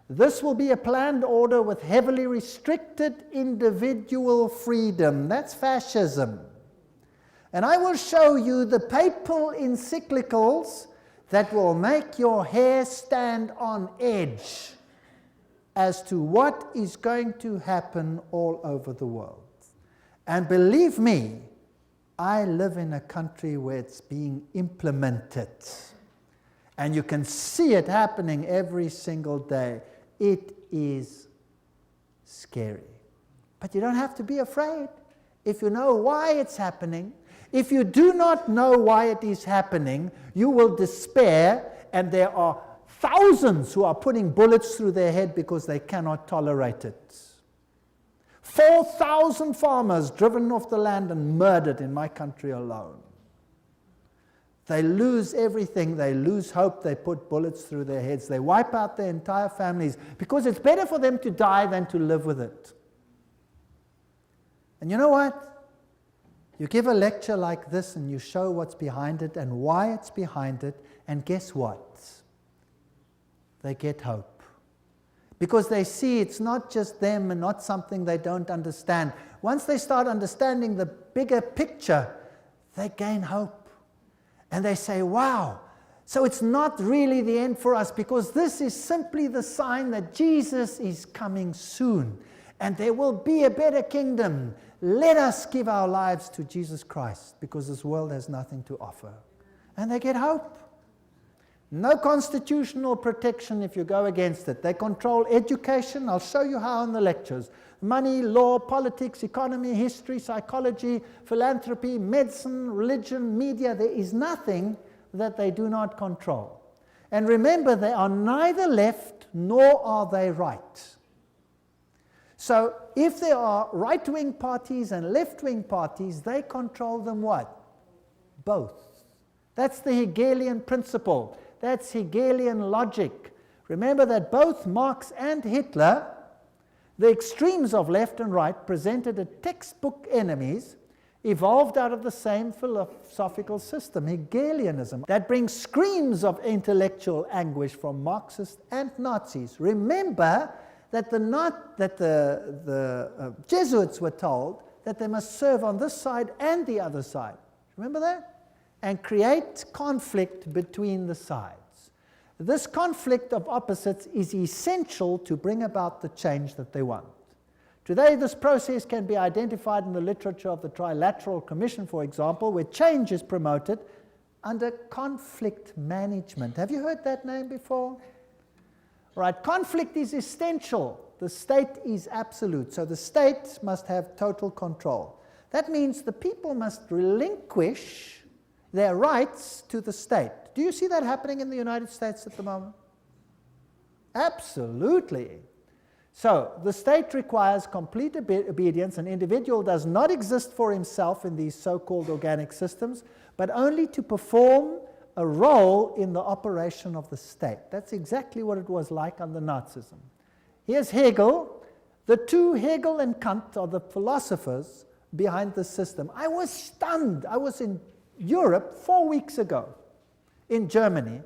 Speaker 3: This will be a planned order with heavily restricted individual freedom. That's fascism. And I will show you the papal encyclicals that will make your hair stand on edge as to what is going to happen all over the world. And believe me, I live in a country where it's being implemented. And you can see it happening every single day. It is scary. But you don't have to be afraid if you know why it's happening. If you do not know why it is happening, you will despair, and there are thousands who are putting bullets through their head because they cannot tolerate it. 4,000 farmers driven off the land and murdered in my country alone. They lose everything, they lose hope, they put bullets through their heads, they wipe out their entire families because it's better for them to die than to live with it. And you know what? You give a lecture like this and you show what's behind it and why it's behind it, and guess what? they get hope. Because they see it's not just them and not something they don't understand. Once they start understanding the bigger picture, they gain hope. And they say, wow, so it's not really the end for us, because this is simply the sign that Jesus is coming soon. And there will be a better kingdom. Let us give our lives to Jesus Christ, because this world has nothing to offer. And they get hope. No constitutional protection if you go against it. They control education. I'll show you how in the lectures. Money, law, politics, economy, history, psychology, philanthropy, medicine, religion, media. There is nothing that they do not control. And remember, they are neither left nor are they right. So if there are right-wing parties and left-wing parties, they control them what? Both. That's the Hegelian principle. That's Hegelian logic. Remember that both Marx and Hitler, the extremes of left and right, presented as textbook enemies, evolved out of the same philosophical system, Hegelianism, that brings screams of intellectual anguish from Marxists and Nazis. Remember that the Jesuits were told that they must serve on this side and the other side. Remember that? And create conflict between the sides. This conflict of opposites is essential to bring about the change that they want. Today, this process can be identified in the literature of the Trilateral Commission, for example, where change is promoted under conflict management. Have you heard that name before? Right, conflict is essential. The state is absolute, so the state must have total control. That means the people must relinquish their rights to the state. Do you see that happening in the United States at the moment? Absolutely. So the state requires complete obedience. An individual does not exist for himself in these so-called organic systems, but only to perform a role in the operation of the state. That's exactly what it was like under Nazism. Here's Hegel. The two, Hegel and Kant, are the philosophers behind the system. I was stunned. I was in Europe 4 weeks ago, in Germany,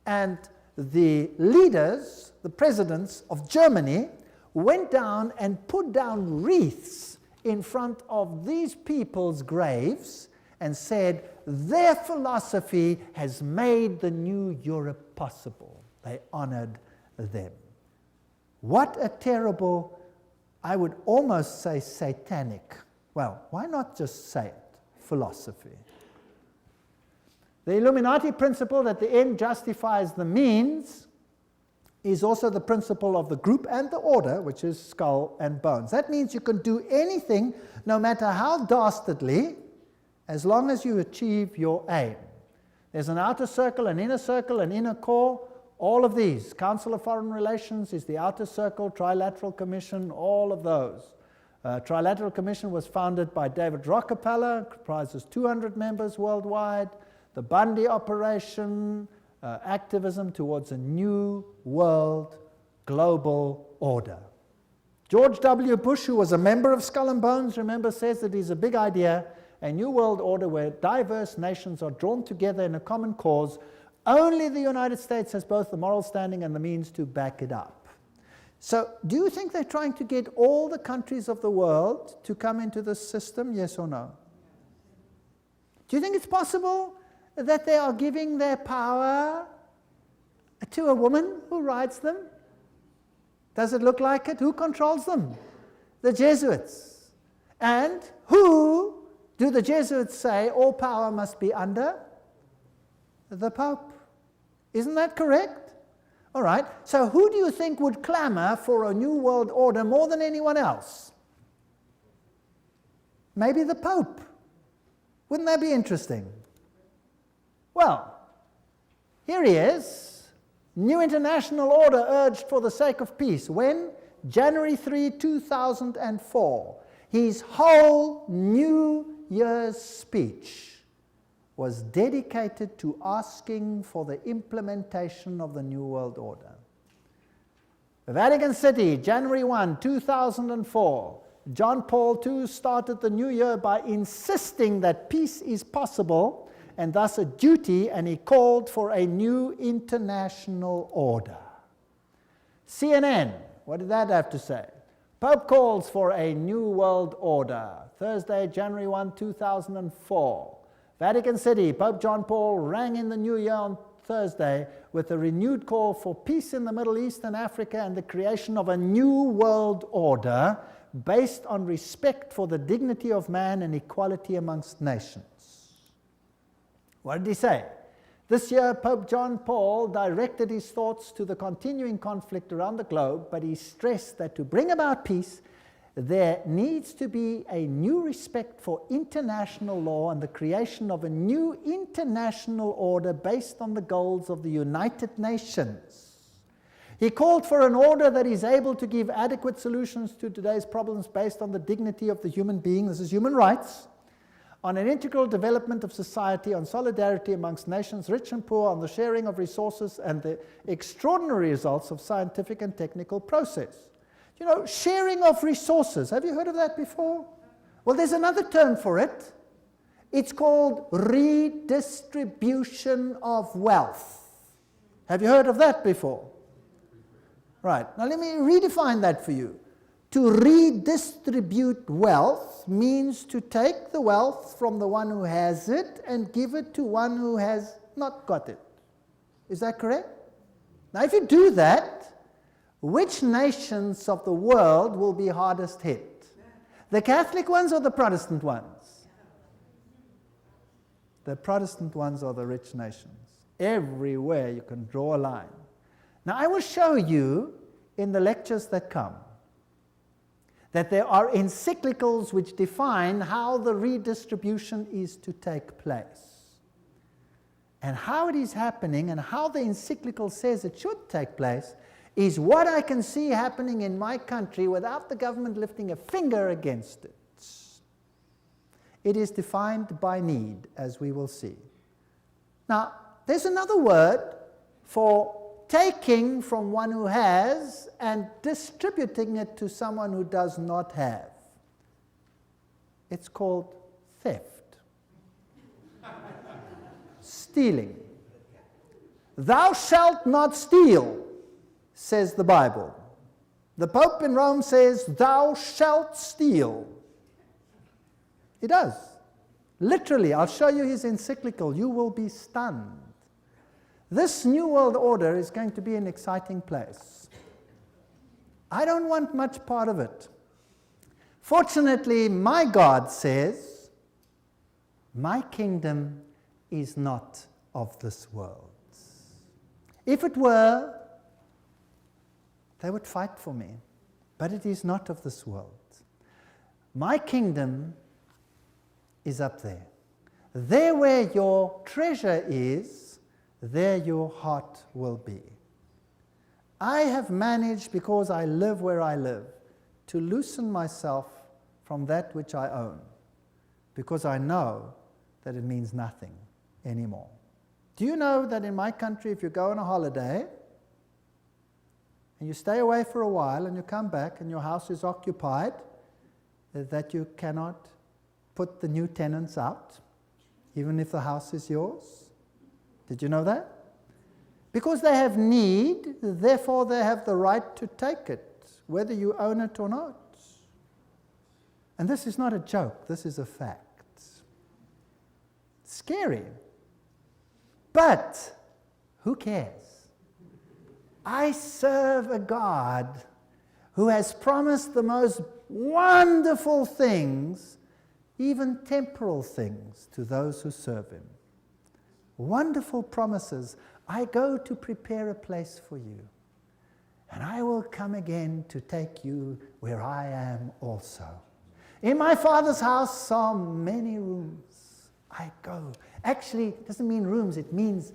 Speaker 3: and the leaders, the presidents of Germany, went down and put down wreaths in front of these people's graves and said, their philosophy has made the new Europe possible. They honored them. What a terrible, I would almost say satanic, well, why not just say it, philosophy. The Illuminati principle that the end justifies the means is also the principle of the group and the order, which is skull and bones. That means you can do anything, no matter how dastardly, as long as you achieve your aim. There's an outer circle, an inner core, all of these. Council of Foreign Relations is the outer circle, Trilateral Commission, all of those. Trilateral Commission was founded by David Rockefeller, comprises 200 members worldwide. The Bundy operation, activism towards a new world global order. George W. Bush, who was a member of Skull and Bones, remember, says that it's a big idea, a new world order where diverse nations are drawn together in a common cause. Only the United States has both the moral standing and the means to back it up. So, do you think they're trying to get all the countries of the world to come into this system, yes or no? Do you think it's possible that they are giving their power to a woman who rides them? Does it look like it? Who controls them? The Jesuits. And who do the Jesuits say all power must be under? The Pope. Isn't that correct? All right. So who do you think would clamor for a new world order more than anyone else? Maybe the Pope. Wouldn't that be interesting? Well, here he is. New international order urged for the sake of peace. When? January 3, 2004. His whole New Year's speech was dedicated to asking for the implementation of the New World Order. Vatican City, January 1, 2004. John Paul II started the new year by insisting that peace is possible and thus a duty, and he called for a new international order. CNN, what did that have to say? Pope calls for a new world order. Thursday, January 1, 2004. Vatican City, Pope John Paul rang in the new year on Thursday with a renewed call for peace in the Middle East and Africa and the creation of a new world order based on respect for the dignity of man and equality amongst nations. What did he say? This year, Pope John Paul directed his thoughts to the continuing conflict around the globe, but he stressed that to bring about peace, there needs to be a new respect for international law and the creation of a new international order based on the goals of the United Nations. He called for an order that is able to give adequate solutions to today's problems based on the dignity of the human being, this is human rights, on an integral development of society, on solidarity amongst nations, rich and poor, on the sharing of resources and the extraordinary results of scientific and technical process. You know, sharing of resources, have you heard of that before? Well, there's another term for it. It's called redistribution of wealth. Have you heard of that before? Right, now let me redefine that for you. To redistribute wealth means to take the wealth from the one who has it and give it to one who has not got it. Is that correct? Now, if you do that, which nations of the world will be hardest hit? The Catholic ones or the Protestant ones? The Protestant ones are the rich nations. Everywhere you can draw a line. Now, I will show you in the lectures that come that there are encyclicals which define how the redistribution is to take place. And how it is happening and how the encyclical says it should take place is what I can see happening in my country without the government lifting a finger against it. It is defined by need, as we will see. Now, there's another word for taking from one who has and distributing it to someone who does not have. It's called theft. Stealing. Thou shalt not steal, says the Bible. The Pope in Rome says, thou shalt steal. He does. Literally, I'll show you his encyclical. You will be stunned. This New World Order is going to be an exciting place. I don't want much part of it. Fortunately, my God says, my kingdom is not of this world. If it were, they would fight for me. But it is not of this world. My kingdom is up there. There where your treasure is, there your heart will be. I have managed, because I live where I live, to loosen myself from that which I own, because I know that it means nothing anymore. Do you know that in my country, if you go on a holiday, and you stay away for a while, and you come back, and your house is occupied, that you cannot put the new tenants out, even if the house is yours? Did you know that? Because they have need, therefore they have the right to take it, whether you own it or not. And this is not a joke, this is a fact. Scary. But who cares? I serve a God who has promised the most wonderful things, even temporal things, to those who serve him. Wonderful promises. I go to prepare a place for you, and I will come again to take you where I am also. In my Father's house are many rooms. I go. Actually, it doesn't mean rooms, it means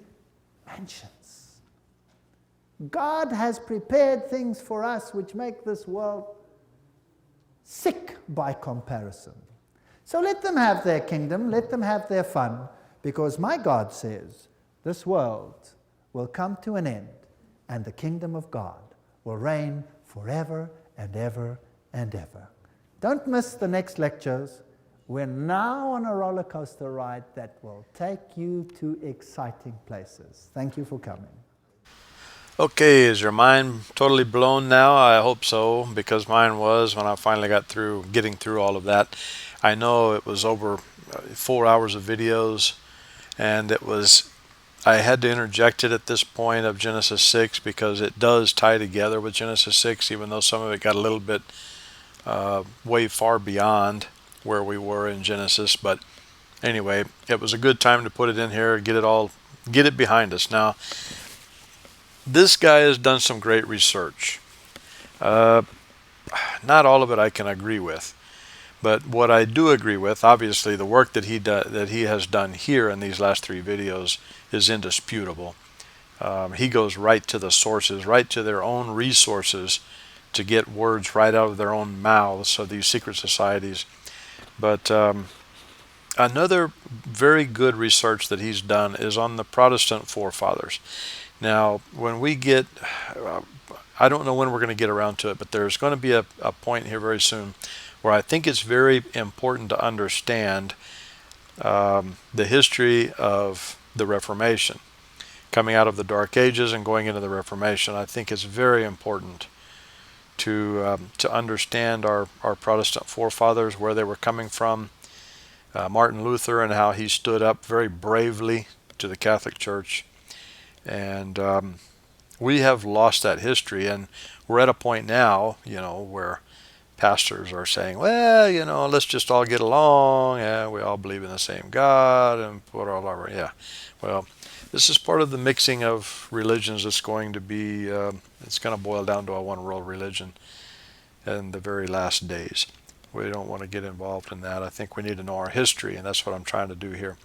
Speaker 3: mansions. God has prepared things for us which make this world sick by comparison. So let them have their kingdom, let them have their fun, because my God says this world will come to an end and the kingdom of God will reign forever and ever and ever. Don't miss the next lectures. We're now on a roller coaster ride that will take you to exciting places. Thank you for coming.
Speaker 2: Okay, is your mind totally blown now? I hope so, because mine was when I finally got through getting through all of that. I know it was over 4 hours of videos, and I had to interject it at this point of Genesis 6 because it does tie together with Genesis 6, even though some of it got a little bit way far beyond where we were in Genesis. But anyway, it was a good time to put it in here, get it behind us. Now, this guy has done some great research. Not all of it I can agree with, but what I do agree with, obviously, the work that he has done here in these last 3 videos is indisputable. He goes right to the sources, right to their own resources to get words right out of their own mouths of these secret societies. But another very good research that he's done is on the Protestant forefathers. Now, when we get, I don't know when we're going to get around to it, but there's going to be a point here very soon where I think it's very important to understand the history of the Reformation. Coming out of the Dark Ages and going into the Reformation, I think it's very important to understand our Protestant forefathers, where they were coming from. Martin Luther and how he stood up very bravely to the Catholic Church. And we have lost that history, and we're at a point now, where pastors are saying, well, let's just all get along, yeah, we all believe in the same God, and put all over, yeah. Well, this is part of the mixing of religions that's going to be, it's going to boil down to a one world religion in the very last days. We don't want to get involved in that. I think we need to know our history, and that's what I'm trying to do here.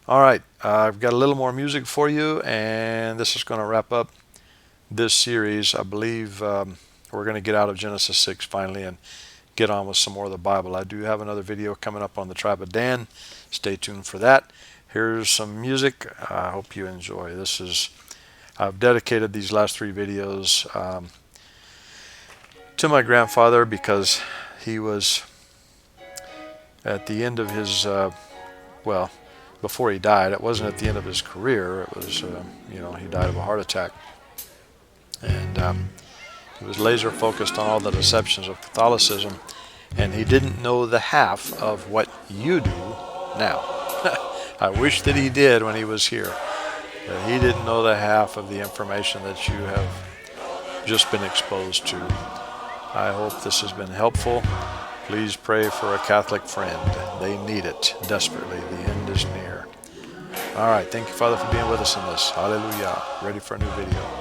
Speaker 2: All right, I've got a little more music for you, and this is going to wrap up this series. I believe we're going to get out of Genesis 6 finally and get on with some more of the Bible. I do have another video coming up on the tribe of Dan. Stay tuned for that. Here's some music. I hope you enjoy. I've dedicated these last 3 videos to my grandfather because he was at the end of his, before he died. It wasn't at the end of his career. It was, he died of a heart attack. And he was laser focused on all the deceptions of Catholicism, and he didn't know the half of what you do now. I wish that he did when he was here, but he didn't know the half of the information that you have just been exposed to. I hope this has been helpful. Please pray for a Catholic friend. They need it desperately. The end is near. All right. Thank you, Father, for being with us in this. Hallelujah. Ready for a new video.